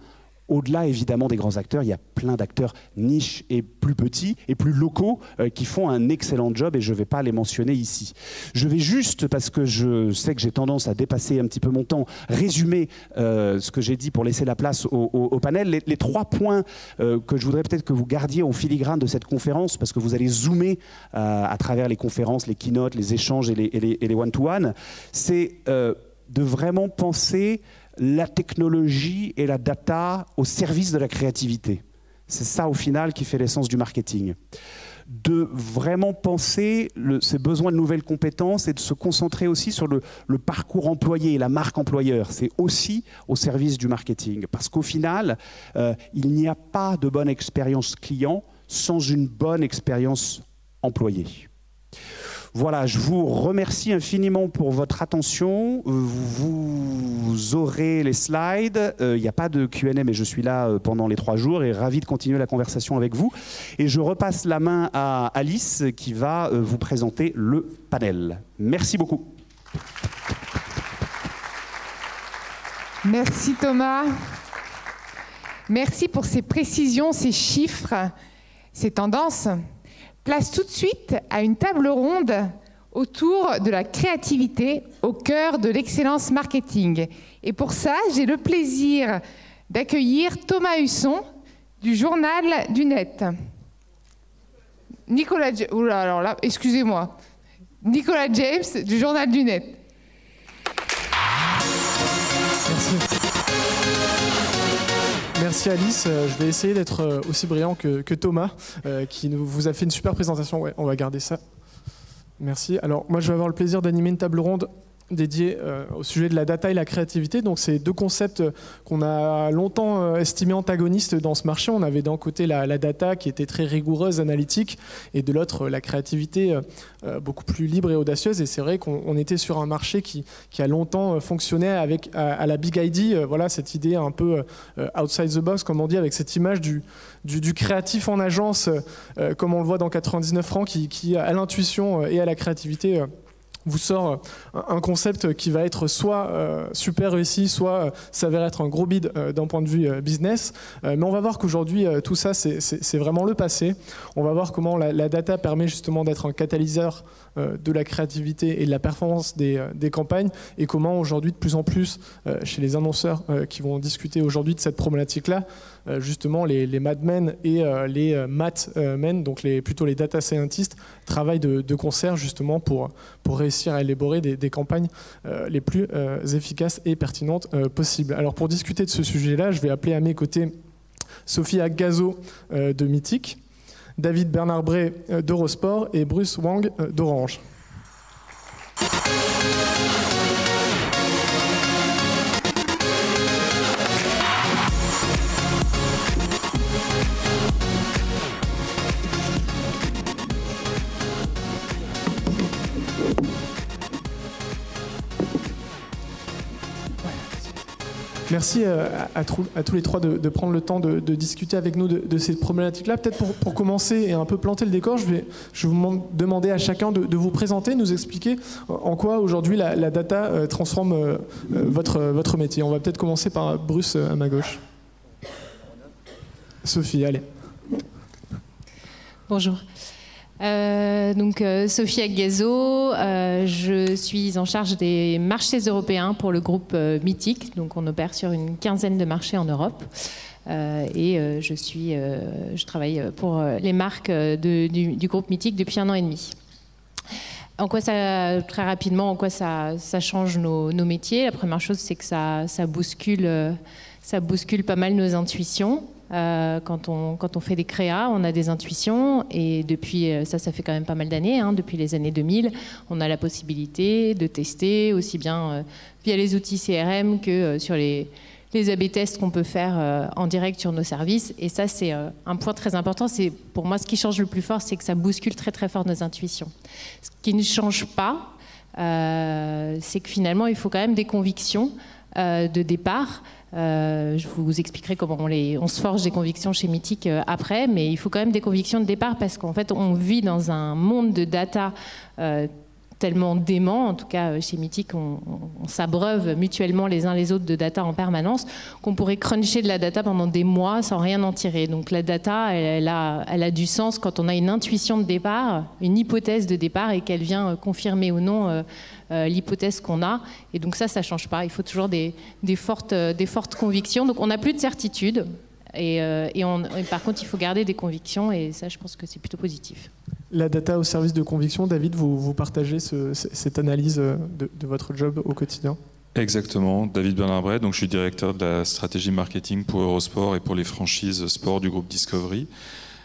Au-delà, évidemment, des grands acteurs, il y a plein d'acteurs niches et plus petits et plus locaux qui font un excellent job et je ne vais pas les mentionner ici. Je vais juste, parce que je sais que j'ai tendance à dépasser un petit peu mon temps, résumer ce que j'ai dit pour laisser la place au panel. Les 3 points que je voudrais peut-être que vous gardiez en filigrane de cette conférence, parce que vous allez zoomer à travers les conférences, les keynotes, les échanges et les one-to-one, c'est de vraiment penser la technologie et la data au service de la créativité. C'est ça, au final, qui fait l'essence du marketing. De vraiment penser ces besoins de nouvelles compétences et de se concentrer aussi sur le parcours employé, la marque employeur. C'est aussi au service du marketing. Parce qu'au final, il n'y a pas de bonne expérience client sans une bonne expérience employée. Voilà, je vous remercie infiniment pour votre attention. Vous aurez les slides. Il n'y a pas de Q&A, mais je suis là pendant les 3 jours et ravi de continuer la conversation avec vous. Et je repasse la main à Alice qui va vous présenter le panel. Merci beaucoup. Merci Thomas. Merci pour ces précisions, ces chiffres, ces tendances. Place tout de suite à une table ronde autour de la créativité au cœur de l'excellence marketing. Et pour ça, j'ai le plaisir d'accueillir Thomas Husson du Journal du Net. Nicolas James du Journal du Net. Merci. Merci Alice, je vais essayer d'être aussi brillant que Thomas qui vous a fait une super présentation. Ouais, on va garder ça. Merci. Alors moi je vais avoir le plaisir d'animer une table ronde dédiée au sujet de la data et la créativité. Donc c'est 2 concepts qu'on a longtemps estimés antagonistes dans ce marché. On avait d'un côté la data qui était très rigoureuse, analytique, et de l'autre la créativité beaucoup plus libre et audacieuse. Et c'est vrai qu'on était sur un marché qui a longtemps fonctionné avec à la big idea, voilà, cette idée un peu outside the box, comme on dit, avec cette image du créatif en agence, comme on le voit dans 99 francs, qui à l'intuition et à la créativité vous sort un concept qui va être soit super réussi, soit s'avère être un gros bid d'un point de vue business. Mais on va voir qu'aujourd'hui, tout ça, c'est vraiment le passé. On va voir comment la data permet justement d'être un catalyseur de la créativité et de la performance des campagnes, et comment aujourd'hui, de plus en plus, chez les annonceurs qui vont discuter aujourd'hui de cette problématique-là, justement les madmen et les matmen, donc plutôt les data scientists, travaillent de concert justement pour réussir à élaborer des campagnes les plus efficaces et pertinentes possibles. Alors pour discuter de ce sujet-là, je vais appeler à mes côtés Sophia Gazo de Mythic, David Bernard Bray d'Eurosport et Bruce Wang d'Orange. Merci à tous les 3 de prendre le temps de discuter avec nous de ces problématiques-là. Peut-être pour commencer et un peu planter le décor, je vais vous demander à chacun de vous présenter, nous expliquer en quoi aujourd'hui la data transforme votre métier. On va peut-être commencer par Bruce à ma gauche. Sophie, allez. Bonjour. Sophie Agazo, je suis en charge des marchés européens pour le groupe Mythique. Donc on opère sur une quinzaine de marchés en Europe. Je travaille pour les marques du groupe Mythique depuis 1 an et demi. Très rapidement, en quoi ça change nos métiers? La première chose, c'est que ça bouscule pas mal nos intuitions. Quand on fait des créas, on a des intuitions, et depuis, ça fait quand même pas mal d'années, depuis les années 2000, on a la possibilité de tester aussi bien via les outils CRM que sur les A/B tests qu'on peut faire en direct sur nos services. Et ça, c'est un point très important. C'est, pour moi, ce qui change le plus fort, c'est que ça bouscule très très fort nos intuitions. Ce qui ne change pas, c'est que finalement, il faut quand même des convictions de départ. Je vous expliquerai comment on se forge des convictions chez Mythique après, mais il faut quand même des convictions de départ, parce qu'en fait, on vit dans un monde de data tellement dément. En tout cas, chez Mythique, on s'abreuve mutuellement les uns les autres de data en permanence, qu'on pourrait cruncher de la data pendant des mois sans rien en tirer. Donc la data, elle a du sens quand on a une intuition de départ, une hypothèse de départ, et qu'elle vient confirmer ou non l'hypothèse qu'on a. Et donc ça ne change pas. Il faut toujours des fortes convictions. Donc on n'a plus de certitude. Et par contre, il faut garder des convictions, et ça, je pense que c'est plutôt positif. La data au service de conviction, David, vous partagez cette analyse de votre job au quotidien? Exactement, David Bernard-Bray, donc je suis directeur de la stratégie marketing pour Eurosport et pour les franchises sport du groupe Discovery.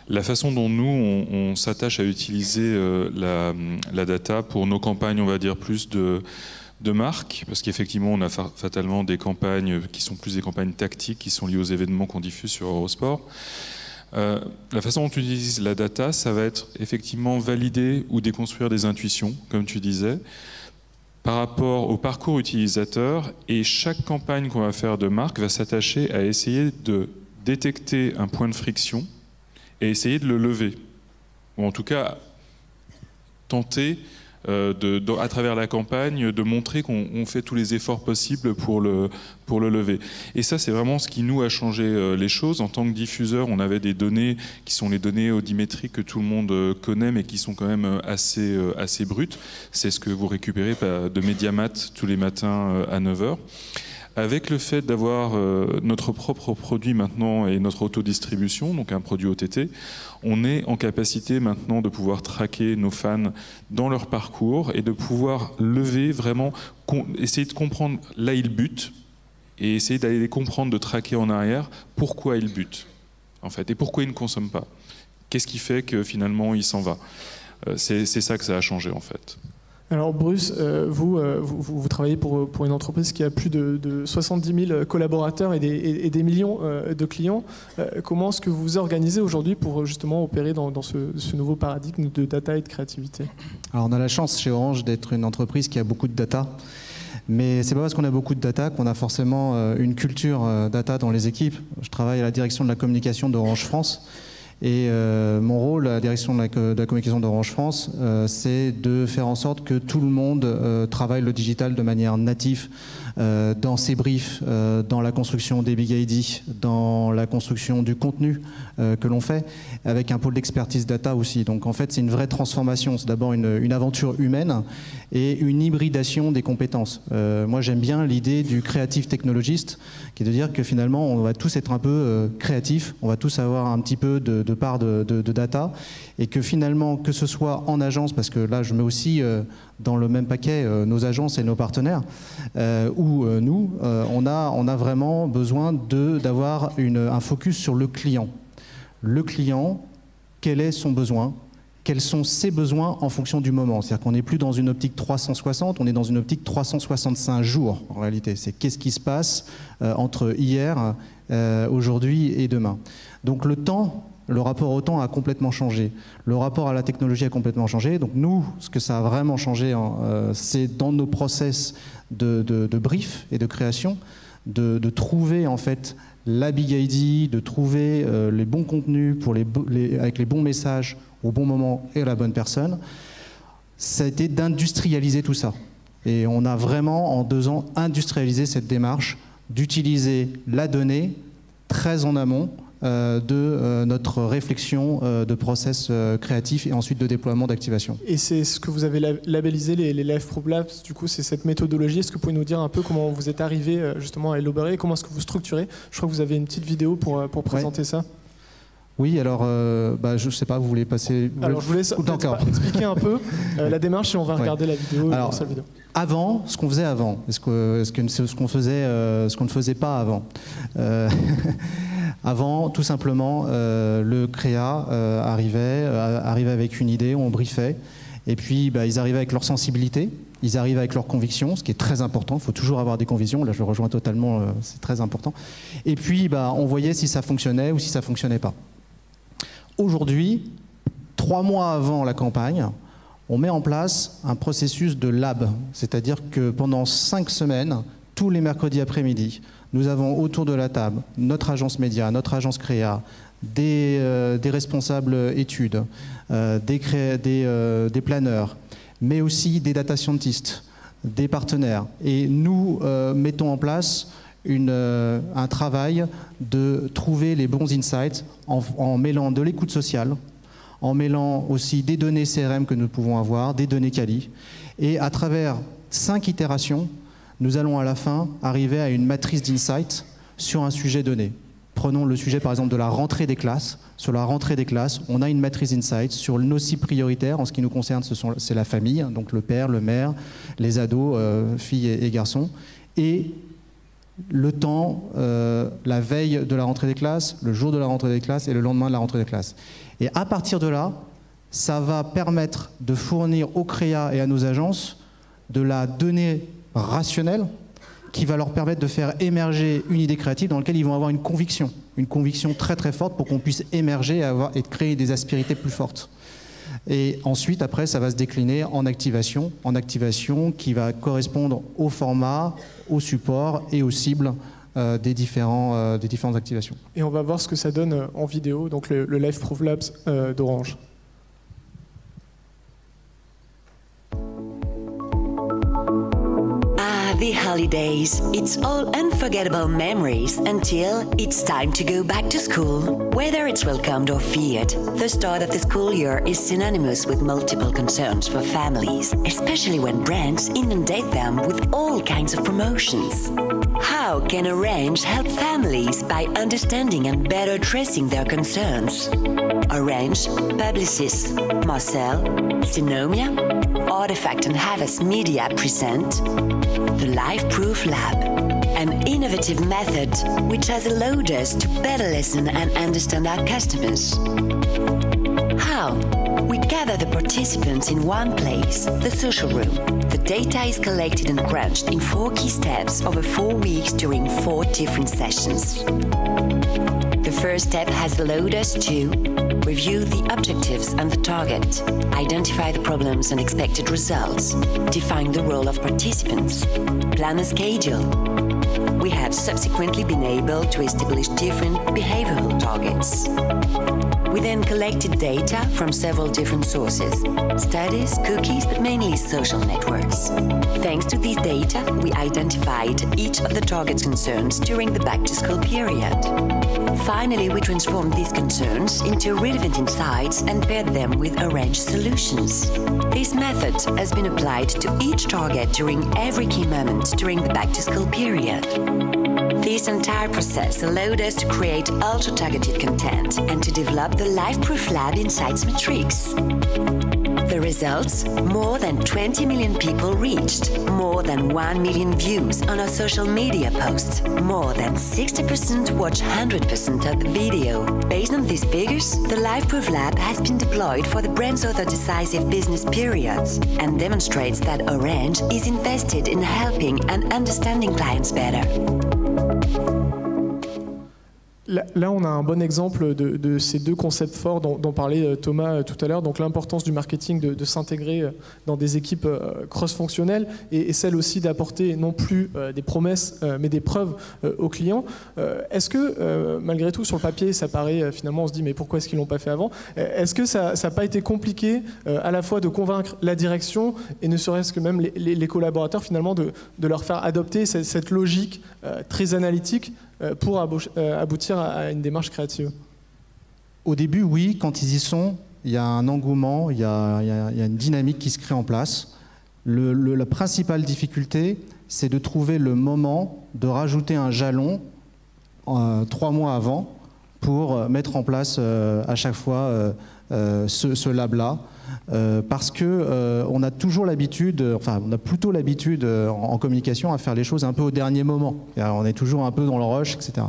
La façon dont nous, on s'attache à utiliser la data pour nos campagnes, on va dire plus de marque, parce qu'effectivement on a fatalement des campagnes qui sont plus des campagnes tactiques, qui sont liées aux événements qu'on diffuse sur Eurosport. La façon dont on utilise la data, ça va être effectivement valider ou déconstruire des intuitions, comme tu disais, par rapport au parcours utilisateur, et chaque campagne qu'on va faire de marque va s'attacher à essayer de détecter un point de friction et essayer de le lever, ou en tout cas tenter à travers la campagne, de montrer qu'on fait tous les efforts possibles pour le lever. Et ça, c'est vraiment ce qui nous a changé les choses. En tant que diffuseur, on avait des données qui sont les données audiométriques que tout le monde connaît, mais qui sont quand même assez brutes. C'est ce que vous récupérez de Mediamat tous les matins à 9h. Avec le fait d'avoir notre propre produit maintenant et notre autodistribution, donc un produit OTT, on est en capacité maintenant de pouvoir traquer nos fans dans leur parcours et de pouvoir lever vraiment, essayer de comprendre là ils butent, et essayer d'aller les comprendre, de traquer en arrière pourquoi ils butent, en fait, et pourquoi ils ne consomment pas. Qu'est-ce qui fait que finalement il s'en va? C'est ça que ça a changé, en fait. Alors Bruce, vous travaillez pour une entreprise qui a plus de 70 000 collaborateurs et des millions de clients. Comment est-ce que vous vous organisez aujourd'hui pour justement opérer dans ce nouveau paradigme de data et de créativité? Alors on a la chance chez Orange d'être une entreprise qui a beaucoup de data. Mais c'est pas parce qu'on a beaucoup de data qu'on a forcément une culture data dans les équipes. Je travaille à la direction de la communication d'Orange France. Et mon rôle à la direction de la communication d'Orange France, c'est de faire en sorte que tout le monde travaille le digital de manière native dans ses briefs, dans la construction des Big ID, dans la construction du contenu que l'on fait, avec un pôle d'expertise data aussi. Donc en fait, c'est une vraie transformation. C'est d'abord une aventure humaine et une hybridation des compétences. Moi, j'aime bien l'idée du creative technologist, qui est de dire que finalement, on va tous être un peu créatifs, on va tous avoir un petit peu de part de data, et que finalement, que ce soit en agence, parce que là, je mets aussi dans le même paquet nos agences et nos partenaires, ou nous, on a vraiment besoin d'avoir un focus sur le client. Le client, quel est son besoin ? Quels sont ses besoins en fonction du moment? C'est-à-dire qu'on n'est plus dans une optique 360, on est dans une optique 365 jours en réalité. C'est qu'est-ce qui se passe entre hier, aujourd'hui et demain. Donc le temps, le rapport au temps a complètement changé. Le rapport à la technologie a complètement changé. Donc nous, ce que ça a vraiment changé, c'est dans nos process de brief et de création, de trouver en fait la Big ID, de trouver les bons contenus avec les bons messages au bon moment et à la bonne personne. Ça a été d'industrialiser tout ça. Et on a vraiment, en 2 ans, industrialisé cette démarche d'utiliser la donnée très en amont, de notre réflexion de process créatif et ensuite de déploiement d'activation. Et c'est ce que vous avez labellisé les Live Proof Labs, du coup c'est cette méthodologie. Est-ce que vous pouvez nous dire un peu comment vous êtes arrivé justement à élaborer, comment est-ce que vous structurez? Je crois que vous avez une petite vidéo pour présenter ça. Oui, alors je ne sais pas, vous voulez passer... Alors je voulais expliquer un peu la démarche et on va regarder la vidéo. Alors, avant, ce qu'on faisait avant, ce qu'on ne faisait pas avant. Avant, tout simplement, le créa arrivait avec une idée, on briefait, et puis ils arrivaient avec leur sensibilité, ils arrivaient avec leurs convictions, ce qui est très important, il faut toujours avoir des convictions, là je le rejoins totalement, c'est très important. Et puis on voyait si ça fonctionnait ou si ça ne fonctionnait pas. Aujourd'hui, 3 mois avant la campagne, on met en place un processus de lab, c'est-à-dire que pendant 5 semaines, tous les mercredis après-midi, nous avons autour de la table notre agence média, notre agence créa, des responsables études, des planeurs, mais aussi des data scientists, des partenaires. Et nous mettons en place un travail de trouver les bons insights en mêlant de l'écoute sociale, en mêlant aussi des données CRM que nous pouvons avoir, des données quali. Et à travers 5 itérations, nous allons à la fin arriver à une matrice d'insights sur un sujet donné. Prenons le sujet par exemple de la rentrée des classes. Sur la rentrée des classes, on a une matrice d'insights sur nos cibles prioritaires. En ce qui nous concerne, c'est la famille, donc le père, le mère, les ados, filles et garçons. Et le temps, la veille de la rentrée des classes, le jour de la rentrée des classes et le lendemain de la rentrée des classes. Et à partir de là, ça va permettre de fournir aux créa et à nos agences de la donnée rationnelle qui va leur permettre de faire émerger une idée créative dans laquelle ils vont avoir une conviction très très forte pour qu'on puisse émerger et créer des aspérités plus fortes. Et ensuite, après, ça va se décliner en activation qui va correspondre au format, au support et aux cibles des différentes activations. Et on va voir ce que ça donne en vidéo, donc le Live Proof Labs d'Orange. The holidays, it's all unforgettable memories until it's time to go back to school. Whether it's welcomed or feared, the start of the school year is synonymous with multiple concerns for families, especially when brands inundate them with all kinds of promotions. How can Orange help families by understanding and better addressing their concerns? Orange, Publicis, Marcel, Synomia, Artifact and Havas Media present the Live Proof Lab, an innovative method which has allowed us to better listen and understand our customers. How? We gather the participants in one place, the social room. The data is collected and crunched in 4 key steps over 4 weeks during 4 different sessions. The first step has allowed us to review the objectives and the target, identify the problems and expected results, define the role of participants, plan a schedule. We have subsequently been able to establish different behavioral targets. We then collected data from several different sources, studies, cookies, but mainly social networks. Thanks to these data, we identified each of the target's concerns during the back-to-school period. Finally, we transformed these concerns into relevant insights and paired them with Orange solutions. This method has been applied to each target during every key moment during the back-to-school period. This entire process allowed us to create ultra-targeted content and to develop the Live Proof Lab Insights Matrix. The results? More than 20 million people reached, more than 1 million views on our social media posts, more than 60% watch 100% of the video. Based on these figures, the Live Proof Lab has been deployed for the brand's other decisive business periods and demonstrates that Orange is invested in helping and understanding clients better. Là, on a un bon exemple de ces 2 concepts forts dont parlait Thomas tout à l'heure. Donc l'importance du marketing de s'intégrer dans des équipes cross-fonctionnelles et celle aussi d'apporter non plus des promesses mais des preuves aux clients. Est-ce que malgré tout sur le papier ça paraît finalement on se dit mais pourquoi est-ce qu'ils l'ont pas fait avant? Est-ce que ça n'a pas été compliqué à la fois de convaincre la direction et ne serait-ce que même les collaborateurs finalement de leur faire adopter cette logique très analytique pour aboutir à une démarche créative? Au début, oui, quand ils y sont, il y a un engouement, il y a une dynamique qui se crée en place. La principale difficulté, c'est de trouver le moment de rajouter un jalon 3 mois avant pour mettre en place à chaque fois ce lab-là. Parce que on a toujours l'habitude, enfin on a plutôt l'habitude en communication à faire les choses un peu au dernier moment. On est toujours un peu dans le rush, etc.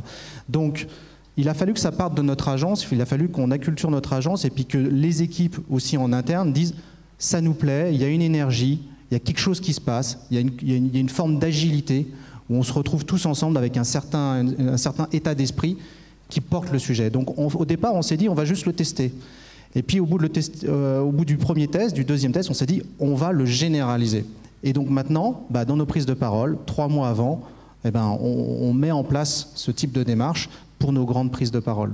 Donc il a fallu que ça parte de notre agence, il a fallu qu'on acculture notre agence et puis que les équipes aussi en interne disent ça nous plaît, il y a une énergie, il y a quelque chose qui se passe, il y a une forme d'agilité où on se retrouve tous ensemble avec un certain état d'esprit qui porte le sujet. Donc au départ on s'est dit on va juste le tester. Et puis au bout du premier test, du deuxième test, on s'est dit on va le généraliser. Et donc maintenant, dans nos prises de parole, 3 mois avant, on met en place ce type de démarche pour nos grandes prises de parole.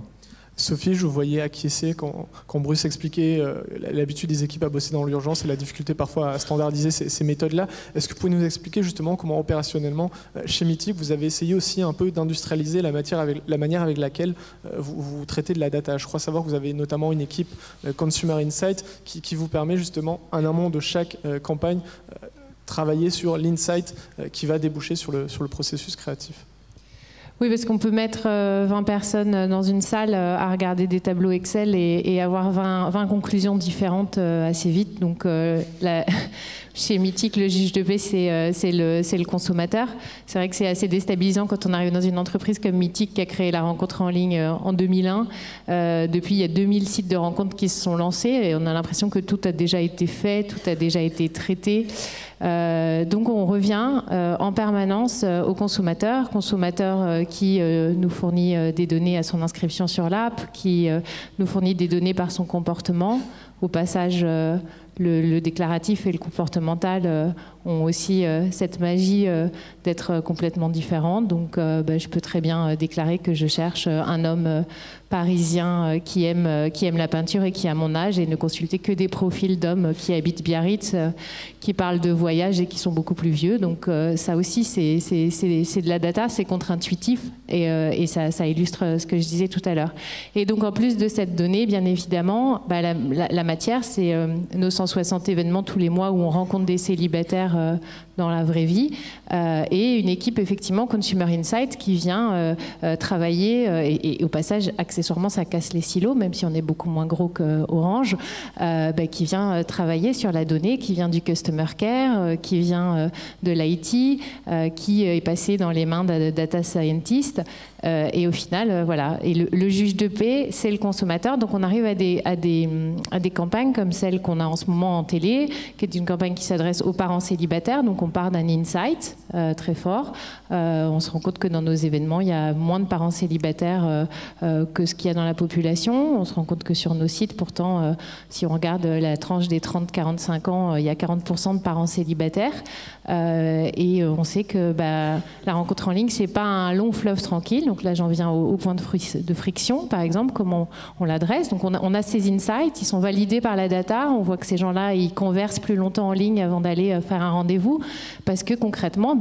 Sophie, je vous voyais acquiescer quand Bruce expliquait l'habitude des équipes à bosser dans l'urgence et la difficulté parfois à standardiser ces méthodes-là. Est-ce que vous pouvez nous expliquer justement comment opérationnellement, chez Mythic, vous avez essayé aussi un peu d'industrialiser la manière avec laquelle vous traitez de la data? Je crois savoir que vous avez notamment une équipe Consumer Insight qui vous permet justement, en amont de chaque campagne, travailler sur l'insight qui va déboucher sur le processus créatif. Oui, parce qu'on peut mettre 20 personnes dans une salle à regarder des tableaux Excel et avoir 20 conclusions différentes assez vite. Donc chez Mythic, le juge de paix, c'est le consommateur. C'est vrai que c'est assez déstabilisant quand on arrive dans une entreprise comme Mythic qui a créé la rencontre en ligne en 2001. Depuis, il y a 2000 sites de rencontres qui se sont lancés et on a l'impression que tout a déjà été fait, tout a déjà été traité. Donc on revient en permanence aux consommateurs qui nous fournit des données à son inscription sur l'app, qui nous fournit des données par son comportement. Au passage, le déclaratif et le comportemental ont aussi cette magie d'être complètement différents. Donc je peux très bien déclarer que je cherche un homme parisien qui aime la peinture et qui a mon âge et ne consulter que des profils d'hommes qui habitent Biarritz, qui parlent de voyage et qui sont beaucoup plus vieux. Donc ça aussi, c'est de la data, c'est contre-intuitif et ça illustre ce que je disais tout à l'heure. Et donc en plus de cette donnée, bien évidemment, la matière, c'est nos 160 événements tous les mois où on rencontre des célibataires dans la vraie vie et une équipe effectivement Consumer Insight qui vient travailler et au passage accessoirement ça casse les silos même si on est beaucoup moins gros qu'Orange qui vient travailler sur la donnée, qui vient du Customer Care, qui vient de l'IT, qui est passé dans les mains de data scientists et au final voilà, et le juge de paix c'est le consommateur. Donc on arrive à des campagnes comme celle qu'on a en ce moment en télé, qui est une campagne qui s'adresse aux parents célibataires. Donc on part d'un insight très fort. On se rend compte que dans nos événements, il y a moins de parents célibataires que ce qu'il y a dans la population. On se rend compte que sur nos sites, pourtant, si on regarde la tranche des 30-45 ans, il y a 40% de parents célibataires. Et on sait que la rencontre en ligne, c'est pas un long fleuve tranquille. Donc là, j'en viens au point de friction, par exemple, comment on l'adresse. Donc on a ces insights, ils sont validés par la data. On voit que ces gens-là, ils conversent plus longtemps en ligne avant d'aller faire un rendez-vous. Parce que concrètement,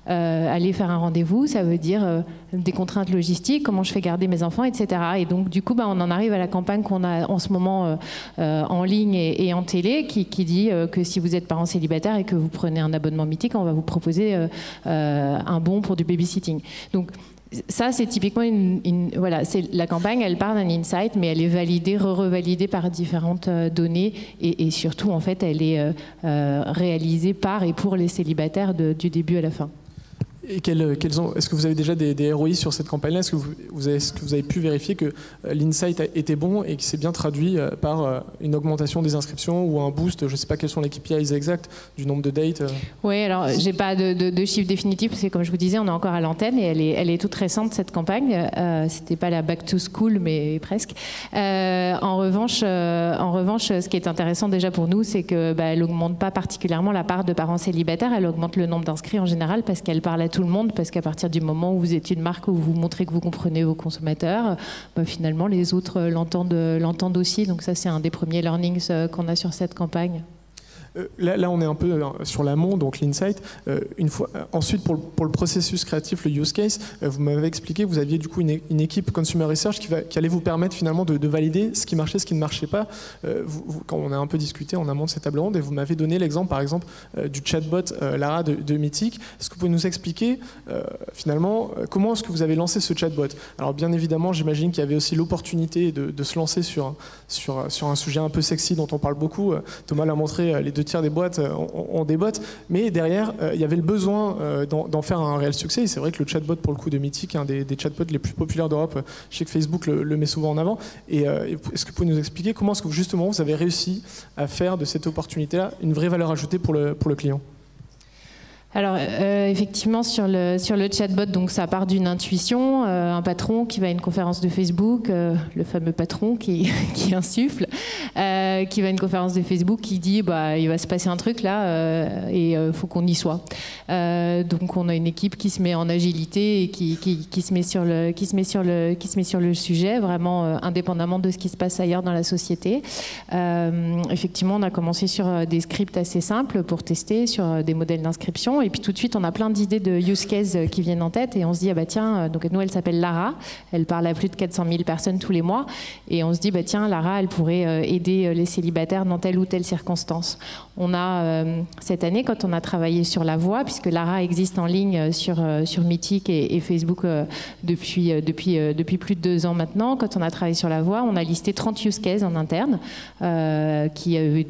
aller faire un rendez-vous, ça veut dire des contraintes logistiques, comment je fais garder mes enfants, etc. Et donc, du coup, on en arrive à la campagne qu'on a en ce moment en ligne et en télé, qui dit que si vous êtes parent célibataire et que vous prenez un abonnement Mythic, on va vous proposer un bon pour du babysitting. Donc, ça, c'est typiquement voilà, la campagne, elle part d'un insight, mais elle est validée, re-revalidée par différentes données et surtout, en fait, elle est réalisée par et pour les célibataires du début à la fin. Et est-ce que vous avez déjà des ROI sur cette campagne-là? Est-ce que vous avez pu vérifier que l'insight était bon et qui s'est bien traduit par une augmentation des inscriptions ou un boost? Je ne sais pas quels sont les KPIs exacts du nombre de dates. Oui, alors j'ai pas de chiffre définitif parce que comme je vous disais, on est encore à l'antenne et elle est toute récente cette campagne. C'était pas la back to school, mais presque. En revanche, ce qui est intéressant déjà pour nous, c'est que elle augmente pas particulièrement la part de parents célibataires. Elle augmente le nombre d'inscrits en général parce qu'elle parle à tout le monde, parce qu'à partir du moment où vous êtes une marque, où vous montrez que vous comprenez vos consommateurs, finalement les autres l'entendent aussi. Donc ça, c'est un des premiers learnings qu'on a sur cette campagne. Là, on est un peu sur l'amont, donc l'insight. Ensuite, pour le processus créatif, le use case, vous m'avez expliqué que vous aviez du coup une équipe consumer research qui allait vous permettre finalement de valider ce qui marchait, ce qui ne marchait pas. Quand on a un peu discuté en amont de cette table ronde, et vous m'avez donné l'exemple, par exemple, du chatbot Lara de Mythique. Est-ce que vous pouvez nous expliquer finalement comment est-ce que vous avez lancé ce chatbot? Alors bien évidemment, j'imagine qu'il y avait aussi l'opportunité de se lancer sur un sujet un peu sexy dont on parle beaucoup. Thomas l'a montré, les 2 tiers des boîtes ont des bots, mais derrière, il y avait le besoin d'en faire un réel succès. Et c'est vrai que le chatbot, pour le coup, de Mythique, un des chatbots les plus populaires d'Europe, je sais que Facebook le met souvent en avant. Et est-ce que vous pouvez nous expliquer comment est-ce que justement vous avez réussi à faire de cette opportunité-là une vraie valeur ajoutée pour le client? Alors effectivement sur le chatbot, donc ça part d'une intuition, un patron qui va à une conférence de Facebook, le fameux patron qui insuffle, qui va à une conférence de Facebook, qui dit bah il va se passer un truc là et faut qu'on y soit. Donc on a une équipe qui se met en agilité et qui se met sur le sujet vraiment indépendamment de ce qui se passe ailleurs dans la société. Effectivement, on a commencé sur des scripts assez simples pour tester sur des modèles d'inscription. Et puis tout de suite, on a plein d'idées de use case qui viennent en tête et on se dit, ah bah tiens, donc nous, elle s'appelle Lara, elle parle à plus de 400 000 personnes tous les mois et on se dit, bah tiens, Lara, elle pourrait aider les célibataires dans telle ou telle circonstance. On a, cette année, quand on a travaillé sur la voix, puisque Lara existe en ligne sur Mythique et Facebook depuis plus de 2 ans maintenant, quand on a travaillé sur la voix, on a listé 30 use cases en interne qui avaient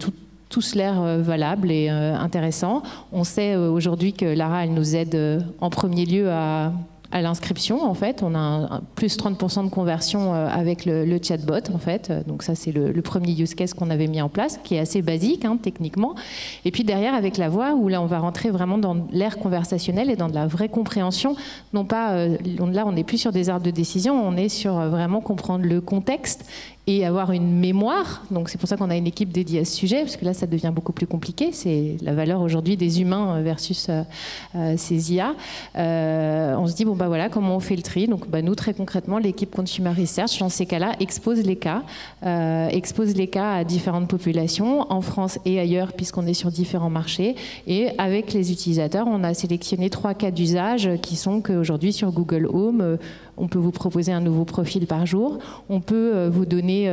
tous l'air valables et intéressants. On sait aujourd'hui que Lara, elle nous aide en premier lieu à l'inscription, en fait. On a plus 30% de conversion avec le chatbot, en fait. Donc ça, c'est le premier use case qu'on avait mis en place, qui est assez basique, hein, techniquement. Et puis derrière, avec la voix, où là, on va rentrer vraiment dans l'ère conversationnelle et dans de la vraie compréhension. Non pas, là, on n'est plus sur des arbres de décision, on est sur vraiment comprendre le contexte et avoir une mémoire. Donc c'est pour ça qu'on a une équipe dédiée à ce sujet, parce que là, ça devient beaucoup plus compliqué. C'est la valeur aujourd'hui des humains versus ces IA. On se dit, bon, bah voilà, comment on fait le tri? Donc bah, nous, très concrètement, l'équipe Consumer Research, dans ces cas-là, expose les cas à différentes populations, en France et ailleurs, puisqu'on est sur différents marchés. Et avec les utilisateurs, on a sélectionné 3 cas d'usage qui sont qu'aujourd'hui, sur Google Home, on peut vous proposer un nouveau profil par jour. On peut vous donner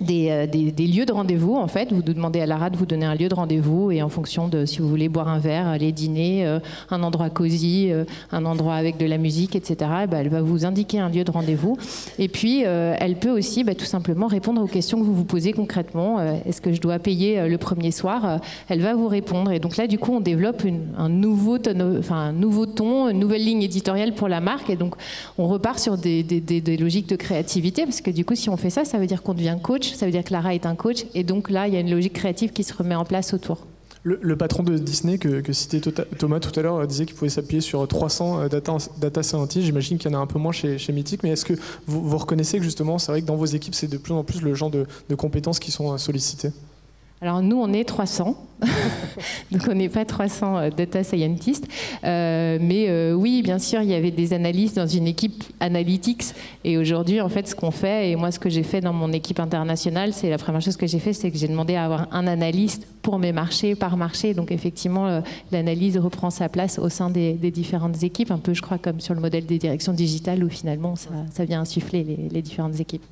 des lieux de rendez-vous, en fait. Vous demandez à Lara de vous donner un lieu de rendez-vous et en fonction de si vous voulez boire un verre, aller dîner, un endroit cosy, un endroit avec de la musique, etc., elle va vous indiquer un lieu de rendez-vous. Et puis, elle peut aussi tout simplement répondre aux questions que vous vous posez concrètement. Est-ce que je dois payer le premier soir? Elle va vous répondre. Et donc là, du coup, on développe un nouveau ton, une nouvelle ligne éditoriale pour la marque. Et donc, on repart sur des logiques de créativité, parce que du coup, si on fait ça, ça veut dire qu'on devient coach. Ça veut dire que Lara est un coach et donc là, il y a une logique créative qui se remet en place autour. Le patron de Disney que citait Thomas tout à l'heure disait qu'il pouvait s'appuyer sur 300 data scientists. J'imagine qu'il y en a un peu moins chez Mythique, mais est-ce que vous reconnaissez que justement, c'est vrai que dans vos équipes, c'est de plus en plus le genre de compétences qui sont sollicitées? Alors nous, on est 300, donc on n'est pas 300 data scientists, mais oui, bien sûr, il y avait des analystes dans une équipe analytics, et aujourd'hui, en fait, ce qu'on fait, et moi, ce que j'ai fait dans mon équipe internationale, c'est la première chose que j'ai fait, c'est que j'ai demandé à avoir un analyste pour mes marchés, par marché, donc effectivement, l'analyse reprend sa place au sein des différentes équipes, un peu, je crois, comme sur le modèle des directions digitales, où finalement, ça vient insuffler les différentes équipes.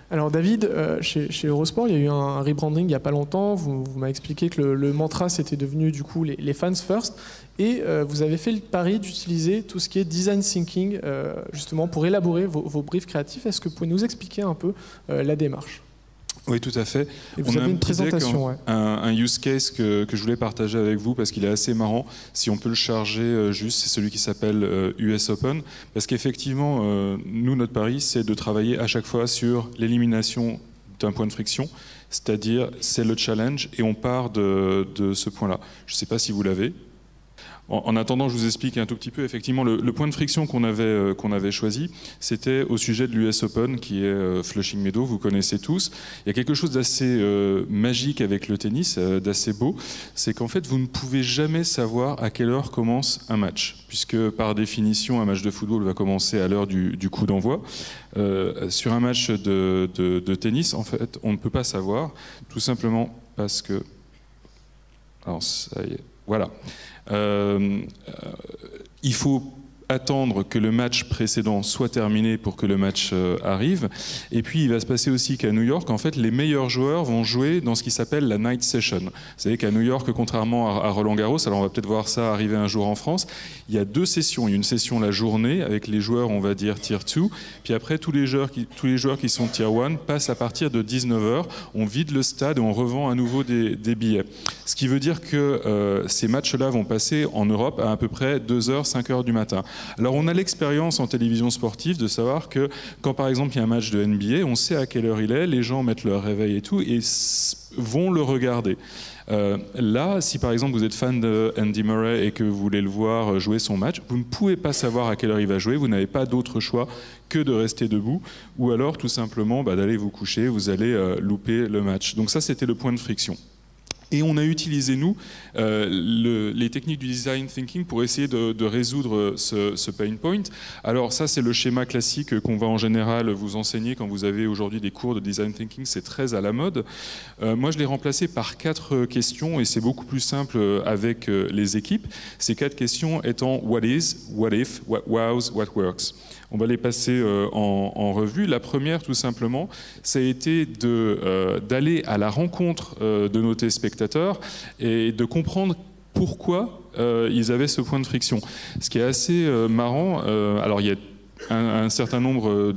Alors David, chez Eurosport, il y a eu un rebranding il n'y a pas longtemps. Vous m'avez expliqué que le mantra, c'était devenu du coup les fans first. Et vous avez fait le pari d'utiliser tout ce qui est design thinking, justement pour élaborer vos briefs créatifs. Est-ce que vous pouvez nous expliquer un peu la démarche? Oui, tout à fait. Et vous avez une présentation. Un use case que je voulais partager avec vous parce qu'il est assez marrant. Si on peut le charger juste, c'est celui qui s'appelle US Open. Parce qu'effectivement, nous, notre pari, c'est de travailler à chaque fois sur l'élimination d'un point de friction. C'est-à-dire, c'est le challenge et on part de ce point-là. Je ne sais pas si vous l'avez. En attendant, je vous explique un tout petit peu. Effectivement, le point de friction qu'on avait choisi, c'était au sujet de l'US Open, qui est Flushing Meadows, vous connaissez tous. Il y a quelque chose d'assez magique avec le tennis, d'assez beau, c'est qu'en fait, vous ne pouvez jamais savoir à quelle heure commence un match, puisque par définition, un match de football va commencer à l'heure du coup d'envoi. Sur un match de tennis, en fait, on ne peut pas savoir, tout simplement parce que... Alors, ça y est, voilà. Il faut attendre que le match précédent soit terminé pour que le match arrive. Et puis, il va se passer aussi qu'à New York, en fait, les meilleurs joueurs vont jouer dans ce qui s'appelle la night session. Vous savez qu'à New York, contrairement à Roland-Garros, alors on va peut-être voir ça arriver un jour en France, il y a 2 sessions. Il y a une session la journée avec les joueurs, on va dire, Tier 2. Puis après, tous les joueurs qui sont Tier 1 passent à partir de 19h. On vide le stade et on revend à nouveau des billets. Ce qui veut dire que ces matchs-là vont passer en Europe à peu près 2h, 5h du matin. Alors on a l'expérience en télévision sportive de savoir que quand par exemple il y a un match de NBA, on sait à quelle heure il est, les gens mettent leur réveil et tout et vont le regarder. Là, si par exemple vous êtes fan de Andy Murray et que vous voulez le voir jouer son match, vous ne pouvez pas savoir à quelle heure il va jouer, vous n'avez pas d'autre choix que de rester debout ou alors tout simplement d'aller vous coucher, vous allez louper le match. Donc ça c'était le point de friction. Et on a utilisé, nous, les techniques du design thinking pour essayer de résoudre ce pain point. Alors ça, c'est le schéma classique qu'on va en général vous enseigner quand vous avez aujourd'hui des cours de design thinking. C'est très à la mode. Moi, je l'ai remplacé par 4 questions et c'est beaucoup plus simple avec les équipes. Ces 4 questions étant what is, what if, what was, what works. On va les passer en revue. La première, tout simplement, ça a été d'aller à la rencontre de nos téléspectateurs et de comprendre pourquoi ils avaient ce point de friction. Ce qui est assez marrant, alors il y a un certain nombre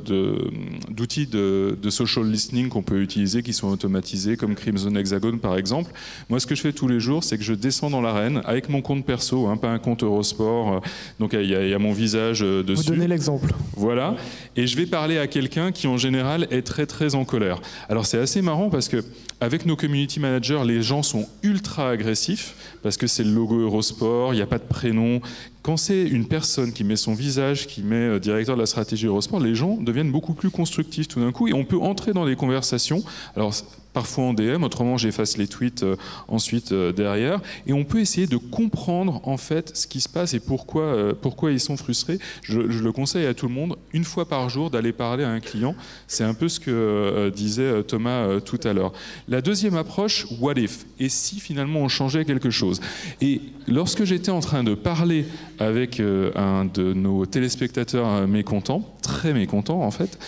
d'outils de social listening qu'on peut utiliser qui sont automatisés comme Crimson Hexagon par exemple. Moi ce que je fais tous les jours c'est que je descends dans l'arène avec mon compte perso, pas un compte Eurosport, donc il y a mon visage dessus. Vous donnez l'exemple. Voilà, et je vais parler à quelqu'un qui en général est très très en colère. Alors c'est assez marrant parce que avec nos community managers, les gens sont ultra agressifs parce que c'est le logo Eurosport, il n'y a pas de prénom. Quand c'est une personne qui met son visage, qui met directeur de la stratégie Eurosport, les gens deviennent beaucoup plus constructifs tout d'un coup et on peut entrer dans des conversations. Alors parfois en DM, autrement j'efface les tweets ensuite derrière, et on peut essayer de comprendre en fait ce qui se passe et pourquoi ils sont frustrés. Je le conseille à tout le monde, une fois par jour, d'aller parler à un client. C'est un peu ce que disait Thomas tout à l'heure. La deuxième approche, what if? Et si finalement on changeait quelque chose? Et lorsque j'étais en train de parler avec un de nos téléspectateurs mécontents, très mécontent en fait,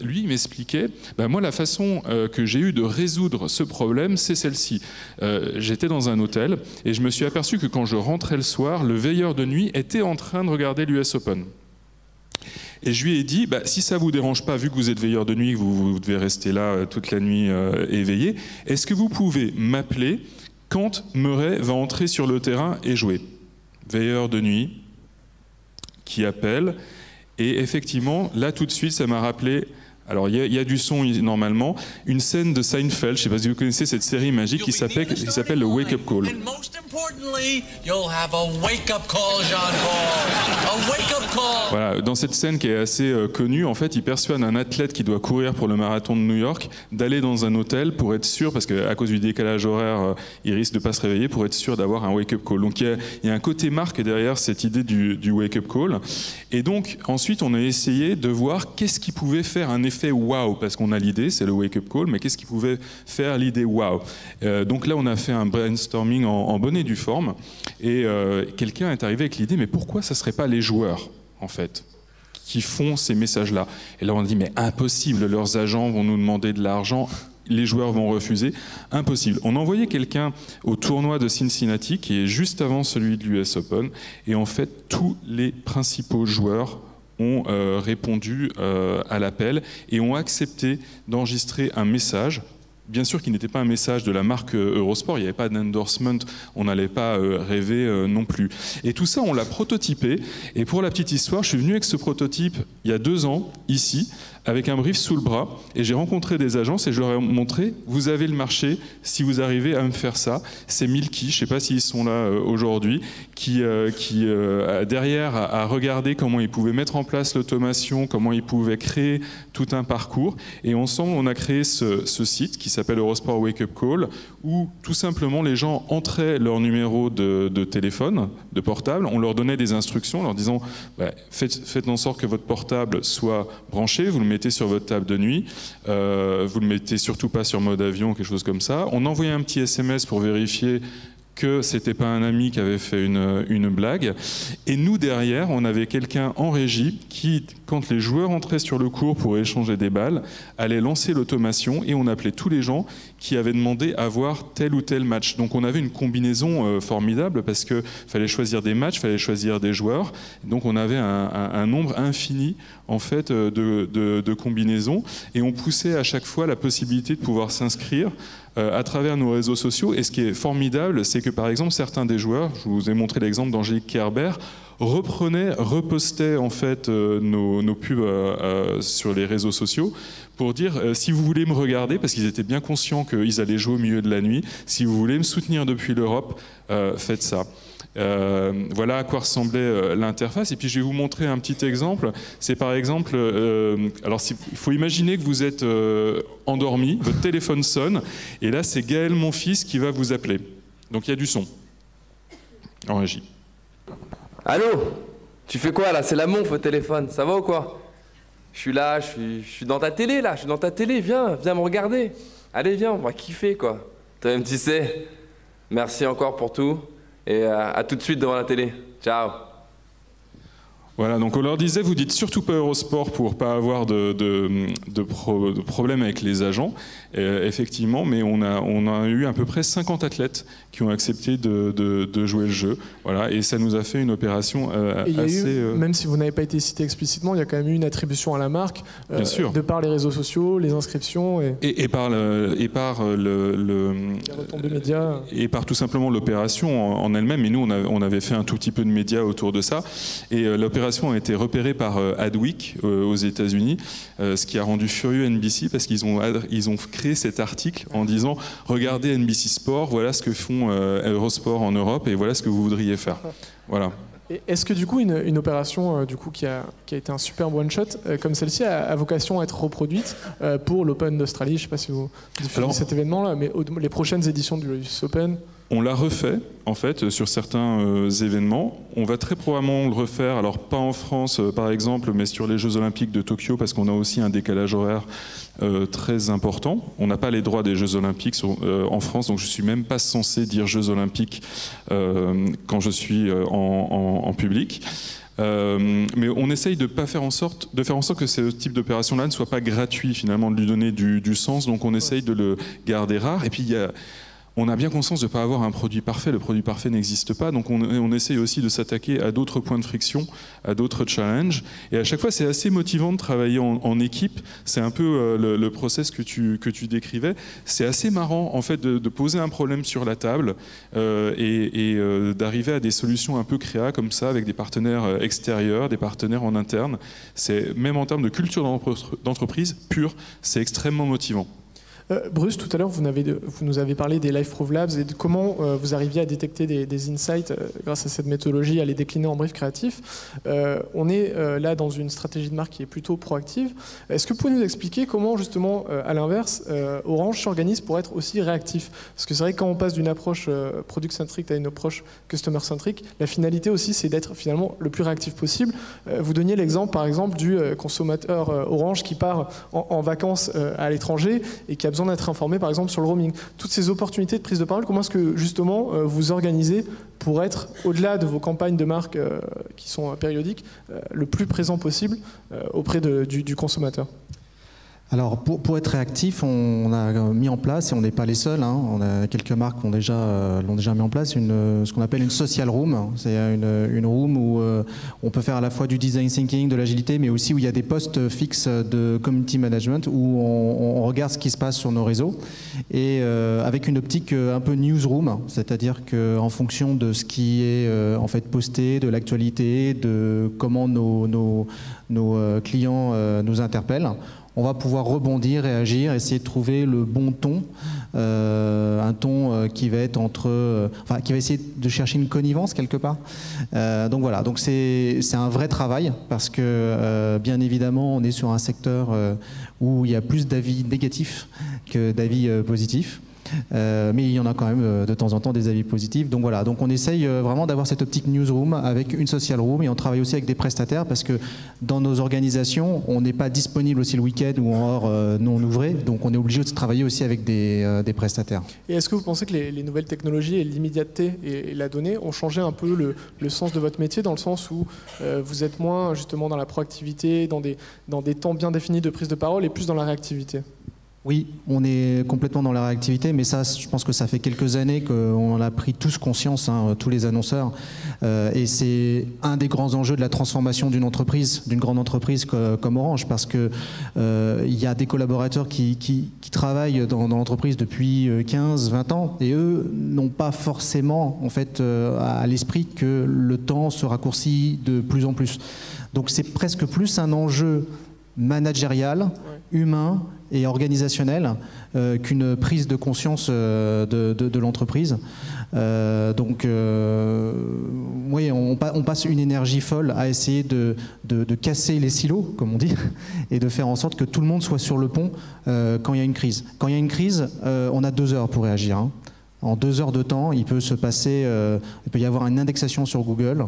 lui il m'expliquait, moi la façon que j'ai eu de résoudre ce problème, c'est celle-ci. J'étais dans un hôtel et je me suis aperçu que quand je rentrais le soir, le veilleur de nuit était en train de regarder l'US Open. Et je lui ai dit, si ça ne vous dérange pas, vu que vous êtes veilleur de nuit, que vous devez rester là toute la nuit éveillé, est-ce que vous pouvez m'appeler quand Murray va entrer sur le terrain et jouer? Veilleur de nuit qui appelle. Et effectivement, là tout de suite, ça m'a rappelé... Alors il y a du son normalement, une scène de Seinfeld, je ne sais pas si vous connaissez cette série magique qui s'appelle le Wake Up Call. Voilà, dans cette scène qui est assez connue, en fait, il persuade un athlète qui doit courir pour le marathon de New York d'aller dans un hôtel pour être sûr, parce qu'à cause du décalage horaire, il risque de ne pas se réveiller, pour être sûr d'avoir un Wake Up Call. Donc il y a un côté marque derrière cette idée du Wake Up Call. Et donc ensuite, on a essayé de voir qu'est-ce qui pouvait faire un effet wow, parce qu'on a l'idée, c'est le wake-up call, mais qu'est-ce qui pouvait faire l'idée wow? Donc là, on a fait un brainstorming en bonne et due forme, et quelqu'un est arrivé avec l'idée, mais pourquoi ça ne serait pas les joueurs, en fait, qui font ces messages-là? Et là, on a dit, mais impossible, leurs agents vont nous demander de l'argent, les joueurs vont refuser, impossible. On a envoyé quelqu'un au tournoi de Cincinnati, qui est juste avant celui de l'US Open, et en fait, tous les principaux joueurs ont répondu à l'appel et ont accepté d'enregistrer un message, bien sûr qui n'était pas un message de la marque Eurosport, il n'y avait pas d'endorsement, on n'allait pas rêver non plus. Et tout ça, on l'a prototypé, et pour la petite histoire, je suis venu avec ce prototype il y a 2 ans, ici, avec un brief sous le bras, et j'ai rencontré des agences et je leur ai montré, vous avez le marché, si vous arrivez à me faire ça. C'est Milky, je ne sais pas s'ils sont là aujourd'hui, qui derrière a regardé comment ils pouvaient mettre en place l'automation, comment ils pouvaient créer tout un parcours, et ensemble on a créé ce site qui s'appelle Eurosport Wake Up Call, où tout simplement les gens entraient leur numéro de téléphone, de portable, on leur donnait des instructions en leur disant faites en sorte que votre portable soit branché, vous le mettez sur votre table de nuit. Vous le mettez surtout pas sur mode avion, quelque chose comme ça. On envoyait un petit SMS pour vérifier que c'était pas un ami qui avait fait une blague. Et nous, derrière, on avait quelqu'un en régie qui, quand les joueurs entraient sur le court pour échanger des balles, allait lancer l'automation et on appelait tous les gens qui avaient demandé à voir tel ou tel match. Donc on avait une combinaison formidable parce qu'il fallait choisir des matchs, il fallait choisir des joueurs. Donc on avait un nombre infini en fait de combinaisons et on poussait à chaque fois la possibilité de pouvoir s'inscrire à travers nos réseaux sociaux. Et ce qui est formidable, c'est que par exemple certains des joueurs, je vous ai montré l'exemple d'Angélique Kerber, repostaient en fait nos pubs sur les réseaux sociaux pour dire si vous voulez me regarder, parce qu'ils étaient bien conscients qu'ils allaient jouer au milieu de la nuit, si vous voulez me soutenir depuis l'Europe, faites ça. Voilà à quoi ressemblait l'interface. Et puis je vais vous montrer un petit exemple. C'est par exemple, alors il faut imaginer que vous êtes endormi, votre téléphone sonne, et là c'est Gaël, mon fils, qui va vous appeler. Donc il y a du son en régie. Allô? Tu fais quoi là? C'est la monf au téléphone, ça va ou quoi? Je suis là, je suis dans ta télé là, je suis dans ta télé, viens me regarder. Allez viens, on va kiffer quoi. Toi-même tu sais. Merci encore pour tout. Et à tout de suite devant la télé. Ciao. Voilà, donc on leur disait, vous dites surtout pas Eurosport pour pas avoir de problème avec les agents, effectivement, mais on a eu à peu près 50 athlètes qui ont accepté de jouer le jeu, voilà, et ça nous a fait une opération assez... Même si vous n'avez pas été cité explicitement, il y a quand même eu une attribution à la marque, bien sûr, de par les réseaux sociaux, les inscriptions... Et par les retombées médias. Et par tout simplement l'opération en elle-même, et nous on avait fait un tout petit peu de médias autour de ça, et l'opération a été repérée par Adweek aux États-Unis, ce qui a rendu furieux NBC parce qu'ils ont créé cet article en disant regardez NBC Sport, voilà ce que font Eurosport en Europe et voilà ce que vous voudriez faire. Voilà. Est-ce que du coup une opération du coup, qui a été un superbe one-shot comme celle-ci a vocation à être reproduite pour l'Open d'Australie? Je ne sais pas si vous diffusez cet événement-là, mais les prochaines éditions du US Open? On l'a refait, en fait, sur certains événements. On va très probablement le refaire, alors pas en France, par exemple, mais sur les Jeux Olympiques de Tokyo, parce qu'on a aussi un décalage horaire très important. On n'a pas les droits des Jeux Olympiques en France, donc je ne suis même pas censé dire Jeux Olympiques quand je suis en public. Mais on essaye de faire en sorte que ce type d'opération-là ne soit pas gratuit, finalement, de lui donner du sens, donc on essaye de le garder rare. Et puis on a bien conscience de ne pas avoir un produit parfait. Le produit parfait n'existe pas, donc on essaye aussi de s'attaquer à d'autres points de friction, à d'autres challenges. Et à chaque fois, c'est assez motivant de travailler en équipe. C'est un peu le process que tu décrivais. C'est assez marrant, en fait, de poser un problème sur la table et d'arriver à des solutions un peu créa comme ça, avec des partenaires extérieurs, des partenaires en interne. Même en termes de culture d'entreprise pure, c'est extrêmement motivant. Bruce, tout à l'heure, vous nous avez parlé des Live Proof Labs et de comment vous arriviez à détecter des insights grâce à cette méthodologie, à les décliner en brief créatif. On est là dans une stratégie de marque qui est plutôt proactive. Est-ce que vous pouvez nous expliquer comment, justement, à l'inverse, Orange s'organise pour être aussi réactif? Parce que c'est vrai que quand on passe d'une approche product-centric à une approche customer-centric, la finalité aussi, c'est d'être finalement le plus réactif possible. Vous donniez l'exemple, par exemple, du consommateur Orange qui part en vacances à l'étranger et qui a besoin d'être informé par exemple sur le roaming. Toutes ces opportunités de prise de parole, comment est-ce que justement vous organisez pour être, au-delà de vos campagnes de marque qui sont périodiques, le plus présent possible auprès du consommateur? Alors pour être réactif, on a mis en place, et on n'est pas les seuls, on a quelques marques qui l'ont déjà mis en place, ce qu'on appelle une social room. C'est une room où on peut faire à la fois du design thinking, de l'agilité, mais aussi où il y a des postes fixes de community management, où on regarde ce qui se passe sur nos réseaux, et avec une optique un peu newsroom, c'est-à-dire qu'en fonction de ce qui est en fait posté, de l'actualité, de comment nos clients nous interpellent, on va pouvoir rebondir, réagir, essayer de trouver le bon ton, un ton qui va être qui va essayer de chercher une connivence quelque part. Donc voilà, donc c'est un vrai travail parce que bien évidemment on est sur un secteur où il y a plus d'avis négatifs que d'avis positifs. Mais il y en a quand même de temps en temps des avis positifs. Donc voilà, donc on essaye vraiment d'avoir cette optique newsroom avec une social room, et on travaille aussi avec des prestataires parce que dans nos organisations, on n'est pas disponible aussi le week-end ou en heure non ouvrée, donc on est obligé de travailler aussi avec des prestataires. Et est-ce que vous pensez que les nouvelles technologies et l'immédiateté et la donnée ont changé un peu le sens de votre métier, dans le sens où vous êtes moins justement dans la proactivité, dans des temps bien définis de prise de parole et plus dans la réactivité? Oui, on est complètement dans la réactivité, mais ça, je pense que ça fait quelques années qu'on en a pris tous conscience, hein, tous les annonceurs, et c'est un des grands enjeux de la transformation d'une entreprise, d'une grande entreprise comme Orange, parce que il y a des collaborateurs qui travaillent dans l'entreprise depuis 15-20 ans, et eux n'ont pas forcément en fait à l'esprit que le temps se raccourcit de plus en plus. Donc c'est presque plus un enjeu managérial, humain et organisationnel qu'une prise de conscience de l'entreprise. Oui, on passe une énergie folle à essayer de casser les silos, comme on dit, et de faire en sorte que tout le monde soit sur le pont quand il y a une crise. Quand il y a une crise, on a 2 heures pour réagir, hein. En 2 heures de temps, il peut y avoir une indexation sur Google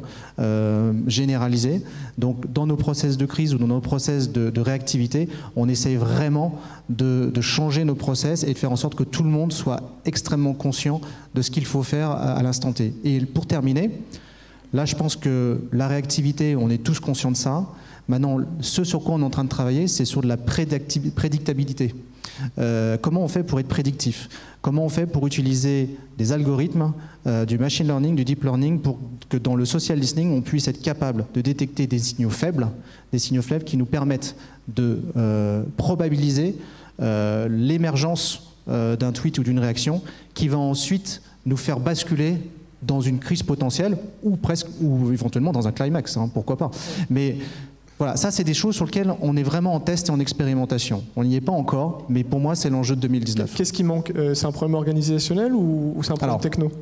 généralisée. Donc, dans nos process de crise ou dans nos process de réactivité, on essaye vraiment de changer nos process et de faire en sorte que tout le monde soit extrêmement conscient de ce qu'il faut faire à l'instant T. Et pour terminer, là, je pense que la réactivité, on est tous conscients de ça. Maintenant, ce sur quoi on est en train de travailler, c'est sur de la prédictabilité. Comment on fait pour être prédictif? Comment on fait pour utiliser des algorithmes, du machine learning, du deep learning, pour que dans le social listening, on puisse être capable de détecter des signaux faibles qui nous permettent de probabiliser l'émergence d'un tweet ou d'une réaction qui va ensuite nous faire basculer dans une crise potentielle ou éventuellement dans un climax, hein, pourquoi pas. Mais voilà, ça c'est des choses sur lesquelles on est vraiment en test et en expérimentation. On n'y est pas encore, mais pour moi c'est l'enjeu de 2019. Qu'est-ce qui manque? C'est un problème organisationnel ou c'est un problème techno?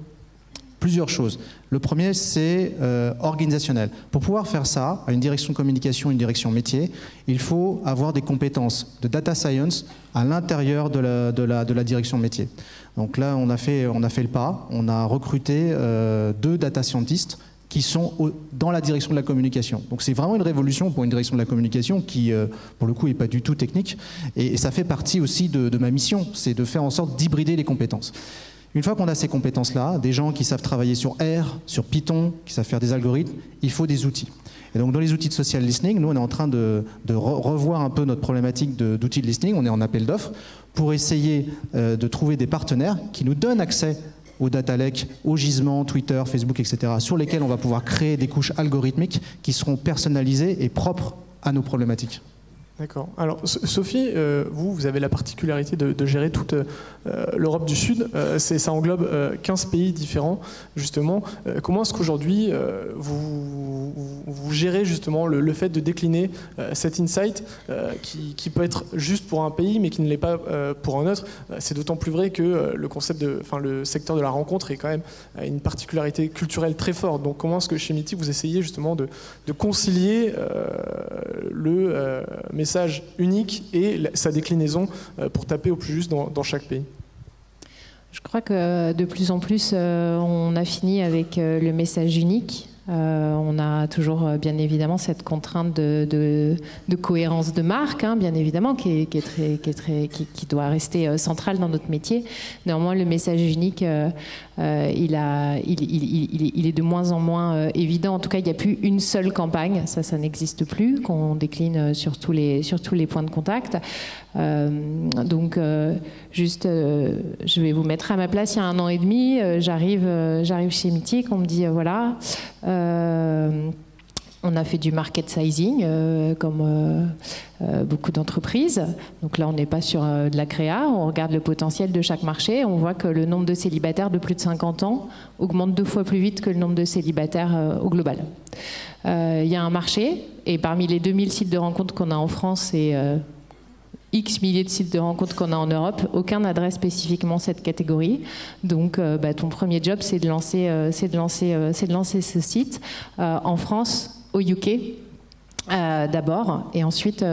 Plusieurs choses. Le premier, c'est organisationnel. Pour pouvoir faire ça, à une direction communication, une direction métier, il faut avoir des compétences de data science à l'intérieur de la direction métier. Donc là, on a fait le pas. On a recruté 2 data scientists qui sont dans la direction de la communication. Donc c'est vraiment une révolution pour une direction de la communication qui, pour le coup, n'est pas du tout technique. Et ça fait partie aussi de ma mission, c'est de faire en sorte d'hybrider les compétences. Une fois qu'on a ces compétences-là, des gens qui savent travailler sur R, sur Python, qui savent faire des algorithmes, il faut des outils. Et donc dans les outils de social listening, nous on est en train de revoir un peu notre problématique d'outils de listening, on est en appel d'offres, pour essayer de trouver des partenaires qui nous donnent accès aux data lakes, aux gisements, Twitter, Facebook, etc., sur lesquels on va pouvoir créer des couches algorithmiques qui seront personnalisées et propres à nos problématiques. D'accord. Alors, Sophie, vous avez la particularité de gérer toute l'Europe du Sud. Ça englobe 15 pays différents, justement. Comment est-ce qu'aujourd'hui, vous gérez justement le fait de décliner cet insight qui peut être juste pour un pays, mais qui ne l'est pas pour un autre? C'est d'autant plus vrai que le secteur de la rencontre est quand même une particularité culturelle très forte. Donc, comment est-ce que chez Meetic, vous essayez justement de concilier le message unique et sa déclinaison pour taper au plus juste dans chaque pays? Je crois que de plus en plus, on a fini avec le message unique. On a toujours bien évidemment cette contrainte de cohérence de marque, hein, bien évidemment, qui doit rester centrale dans notre métier. Néanmoins, le message unique, il est de moins en moins évident. En tout cas, il n'y a plus une seule campagne, ça n'existe plus, qu'on décline sur tous les points de contact. Je vais vous mettre à ma place. Il y a 1 an et demi, j'arrive chez Meetic, on me dit voilà, on a fait du market sizing comme beaucoup d'entreprises. Donc là, on n'est pas sur de la créa, on regarde le potentiel de chaque marché, on voit que le nombre de célibataires de plus de 50 ans augmente 2 fois plus vite que le nombre de célibataires au global. Il y a un marché, et parmi les 2000 sites de rencontres qu'on a en France et X milliers de sites de rencontres qu'on a en Europe, aucun n'adresse spécifiquement cette catégorie. Donc, ton premier job, c'est de lancer ce site en France, au UK d'abord, et ensuite,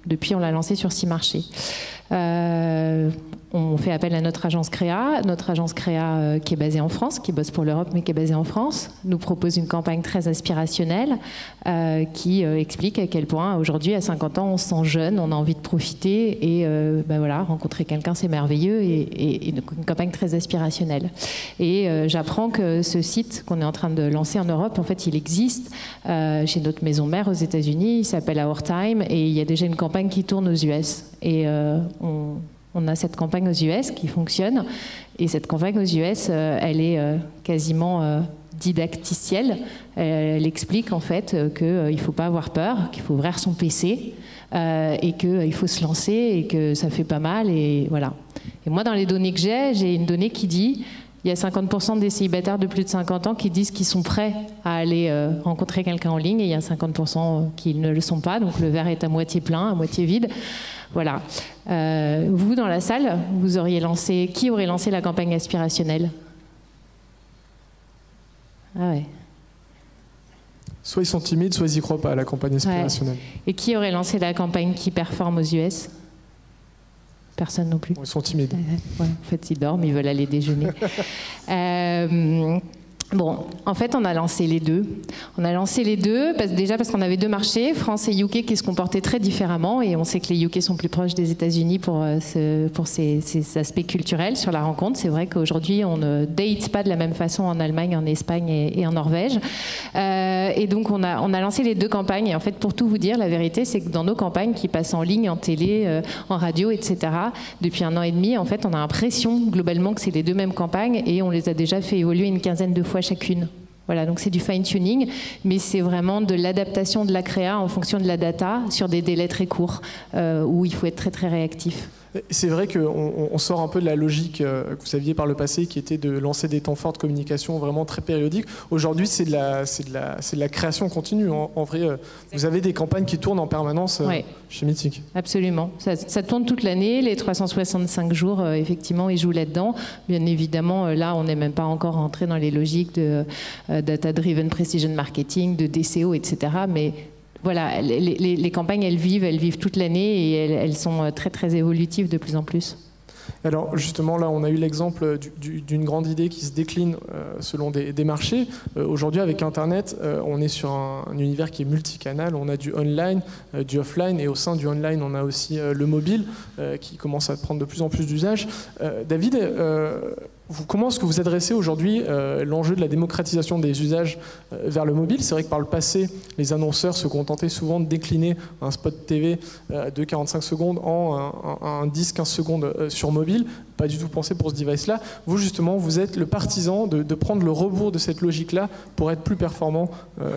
depuis, on l'a lancé sur 6 marchés. on fait appel à notre agence créa qui est basée en France, qui bosse pour l'Europe mais qui est basée en France, nous propose une campagne très aspirationnelle qui explique à quel point aujourd'hui à 50 ans on se sent jeune, on a envie de profiter et voilà, rencontrer quelqu'un c'est merveilleux et une campagne très aspirationnelle. Et j'apprends que ce site qu'on est en train de lancer en Europe, en fait il existe chez notre maison mère aux États-Unis, il s'appelle Our Time et il y a déjà une campagne qui tourne aux US et on a cette campagne aux US qui fonctionne et cette campagne aux US, elle est quasiment didacticielle. Elle explique en fait qu'il ne faut pas avoir peur, qu'il faut ouvrir son PC et qu'il faut se lancer et que ça fait pas mal et voilà. Et moi dans les données que j'ai une donnée qui dit il y a 50% des célibataires de plus de 50 ans qui disent qu'ils sont prêts à aller rencontrer quelqu'un en ligne et il y a 50% qui ne le sont pas, donc le verre est à moitié plein, à moitié vide. Voilà. Vous, dans la salle, qui aurait lancé la campagne aspirationnelle? Ah ouais. Soit ils sont timides, soit ils n'y croient pas à la campagne aspirationnelle. Ouais. Et qui aurait lancé la campagne qui performe aux US? Personne non plus. Ils sont timides. Ouais, en fait, ils dorment, ils veulent aller déjeuner. Bon, en fait, on a lancé les deux. On a lancé les deux, déjà parce qu'on avait deux marchés, France et UK, qui se comportaient très différemment. Et on sait que les UK sont plus proches des États-Unis pour ces aspects culturels sur la rencontre. C'est vrai qu'aujourd'hui, on ne date pas de la même façon en Allemagne, en Espagne et en Norvège. Et donc, on a lancé les deux campagnes. Et en fait, pour tout vous dire, la vérité, c'est que dans nos campagnes qui passent en ligne, en télé, en radio, etc., depuis 1 an et demi, en fait, on a l'impression globalement que c'est les deux mêmes campagnes et on les a déjà fait évoluer une quinzaine de fois chacune. Voilà, donc c'est du fine-tuning, mais c'est vraiment de l'adaptation de la créa en fonction de la data sur des délais très courts où il faut être très très réactif. C'est vrai qu'on sort un peu de la logique que vous aviez par le passé qui était de lancer des temps forts de communication vraiment très périodiques. Aujourd'hui, c'est de la création continue. En vrai, vous avez des campagnes qui tournent en permanence chez Meetic. Absolument. Ça tourne toute l'année. Les 365 jours, effectivement, ils jouent là-dedans. Bien évidemment, là, on n'est même pas encore entré dans les logiques de data-driven precision marketing, de DCO, etc. Mais voilà, les campagnes, elles vivent toute l'année et elles sont très, très évolutives de plus en plus. Alors justement, là, on a eu l'exemple d'une grande idée qui se décline selon des marchés. Aujourd'hui, avec Internet, on est sur un univers qui est multicanal. On a du online, du offline, et au sein du online, on a aussi le mobile qui commence à prendre de plus en plus d'usage. David, comment est-ce que vous adressez aujourd'hui l'enjeu de la démocratisation des usages vers le mobile? C'est vrai que par le passé, les annonceurs se contentaient souvent de décliner un spot TV de 45 secondes en un 10-15 secondes sur mobile, pas du tout pensé pour ce device-là. Vous, justement, vous êtes le partisan de prendre le rebours de cette logique-là pour être plus performant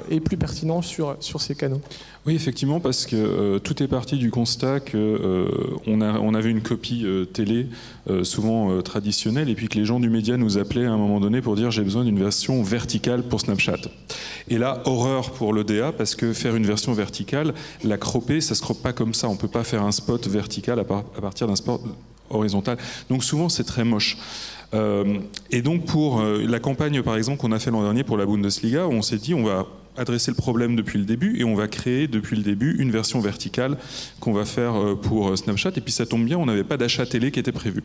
et plus pertinent sur ces canaux. Oui, effectivement, parce que tout est parti du constat qu'on avait une copie télé, souvent traditionnelle, et puis que les gens du média nous appelaient à un moment donné pour dire « j'ai besoin d'une version verticale pour Snapchat ». Et là, horreur pour l'EDA, parce que faire une version verticale, la cropper, ça ne se croppe pas comme ça. On ne peut pas faire un spot vertical à partir d'un spot horizontal. Donc souvent, c'est très moche. Et donc pour la campagne, par exemple, qu'on a fait l'an dernier pour la Bundesliga, on s'est dit on va adresser le problème depuis le début et on va créer depuis le début une version verticale qu'on va faire pour Snapchat. Et puis ça tombe bien, on n'avait pas d'achat télé qui était prévu.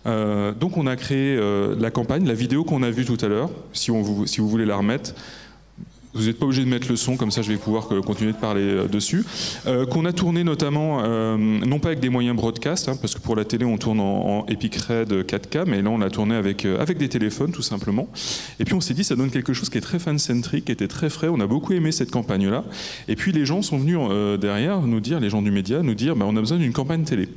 Donc on a créé la campagne, la vidéo qu'on a vue tout à l'heure, si vous voulez la remettre. Vous n'êtes pas obligé de mettre le son, comme ça je vais pouvoir continuer de parler dessus. Qu'on a tourné notamment, non pas avec des moyens broadcast, parce que pour la télé on tourne en Epic Red 4K, mais là on l'a tourné avec des téléphones tout simplement. Et puis on s'est dit ça donne quelque chose qui est très fan-centrique, qui était très frais, on a beaucoup aimé cette campagne-là. Et puis les gens sont venus derrière nous dire, les gens du média, nous dire on a besoin d'une campagne télé.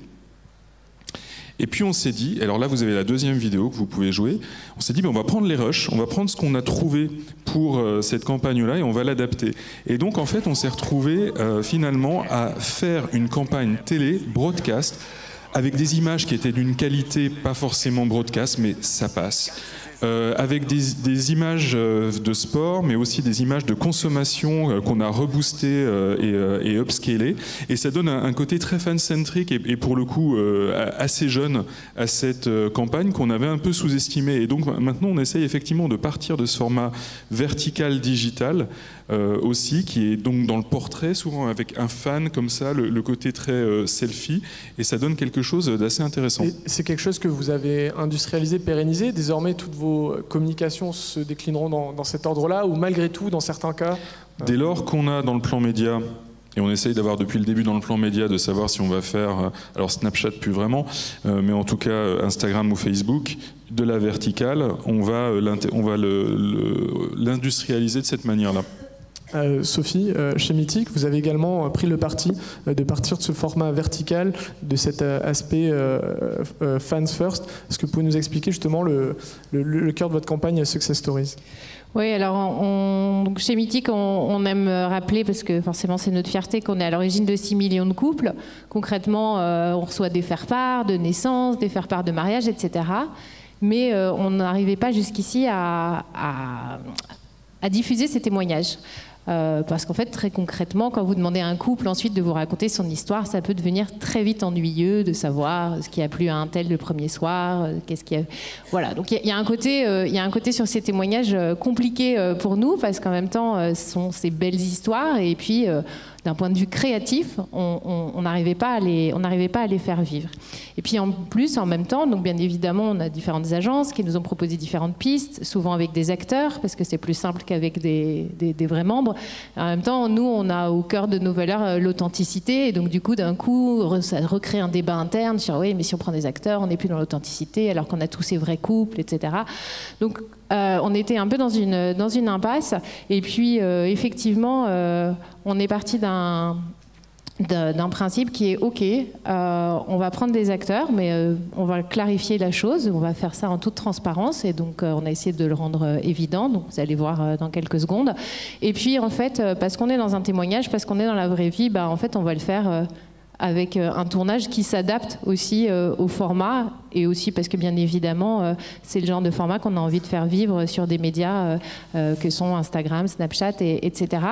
Et puis on s'est dit, alors là vous avez la deuxième vidéo que vous pouvez jouer, on s'est dit on va prendre les rushs, on va prendre ce qu'on a trouvé pour cette campagne-là et on va l'adapter. Et donc en fait on s'est retrouvé finalement à faire une campagne télé, broadcast, avec des images qui étaient d'une qualité pas forcément broadcast, mais ça passe. avec des images de sport, mais aussi des images de consommation qu'on a reboostées et upscalées. Et ça donne un côté très fan-centrique et pour le coup assez jeune à cette campagne qu'on avait un peu sous-estimée. Et donc maintenant, on essaye effectivement de partir de ce format vertical digital aussi, qui est donc dans le portrait, souvent avec un fan comme ça, le côté très selfie, et ça donne quelque chose d'assez intéressant. C'est quelque chose que vous avez industrialisé, pérennisé. Désormais, toutes vos communications se déclineront dans cet ordre-là, ou malgré tout, dans certains cas... Dès lors qu'on a dans le plan média, et on essaye d'avoir depuis le début dans le plan média de savoir si on va faire, alors Snapchat plus vraiment, mais en tout cas Instagram ou Facebook, de la verticale, on va l'industrialiser de cette manière-là. Sophie, chez Mythique, vous avez également pris le parti de partir de ce format vertical, de cet aspect fans first. Est-ce que vous pouvez nous expliquer justement le cœur de votre campagne Success Stories? Oui, alors donc chez Mythique, on aime rappeler, parce que forcément c'est notre fierté, qu'on est à l'origine de 6 millions de couples. Concrètement, on reçoit des faire-part de naissance, des faire-part de mariage, etc. Mais on n'arrivait pas jusqu'ici à diffuser ces témoignages. Parce qu'en fait, très concrètement, quand vous demandez à un couple ensuite de vous raconter son histoire, ça peut devenir très vite ennuyeux de savoir ce qui a plu à un tel le premier soir, qu'est-ce qui a... Voilà, donc il y a un côté sur ces témoignages compliqué pour nous, parce qu'en même temps, ce sont ces belles histoires, et puis d'un point de vue créatif, on n'arrivait pas à les faire vivre. Et puis en plus, en même temps, donc bien évidemment, on a différentes agences qui nous ont proposé différentes pistes, souvent avec des acteurs, parce que c'est plus simple qu'avec des vrais membres. En même temps, nous, on a au cœur de nos valeurs l'authenticité, et donc du coup, d'un coup, ça recrée un débat interne sur oui, mais si on prend des acteurs, on n'est plus dans l'authenticité, alors qu'on a tous ces vrais couples, etc. Donc on était un peu dans une impasse, et puis effectivement, on est parti d'un principe qui est ok, on va prendre des acteurs, mais on va clarifier la chose, on va faire ça en toute transparence, et donc on a essayé de le rendre évident, donc vous allez voir dans quelques secondes. Et puis en fait, parce qu'on est dans un témoignage, parce qu'on est dans la vraie vie, bah, en fait on va le faire avec un tournage qui s'adapte aussi au format, et aussi parce que bien évidemment c'est le genre de format qu'on a envie de faire vivre sur des médias que sont Instagram, Snapchat, etc.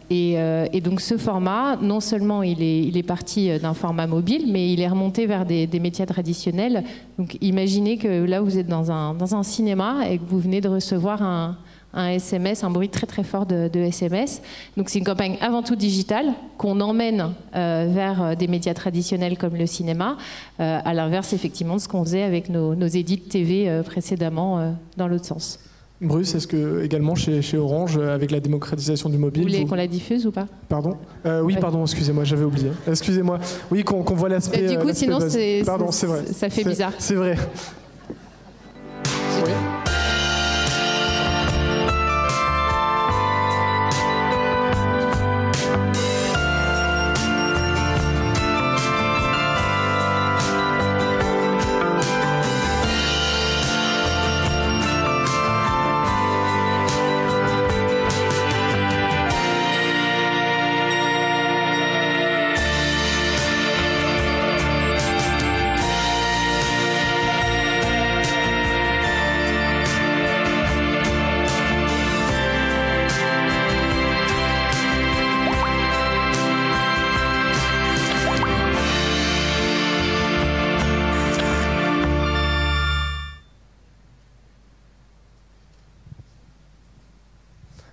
Et donc ce format, non seulement il est parti d'un format mobile, mais il est remonté vers des médias traditionnels. Donc imaginez que là vous êtes dans un cinéma et que vous venez de recevoir un SMS, un bruit très très fort de SMS. Donc c'est une campagne avant tout digitale qu'on emmène vers des médias traditionnels comme le cinéma, à l'inverse effectivement de ce qu'on faisait avec nos édits TV précédemment dans l'autre sens. Bruce, est-ce que également chez Orange, avec la démocratisation du mobile... Vous voulez qu'on la diffuse ou pas? Pardon oui, ouais. Pardon, excusez-moi, j'avais oublié. Excusez-moi. Oui, qu'on voit l'aspect... Du coup, sinon, pardon, c'est vrai. Ça fait bizarre. C'est vrai. Oui.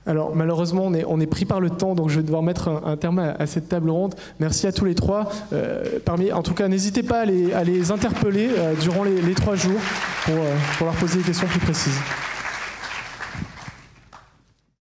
Alors malheureusement on est pris par le temps, donc je vais devoir mettre un terme à cette table ronde. Merci à tous les trois. En tout cas, n'hésitez pas à les interpeller durant les 3 jours pour leur poser des questions plus précises.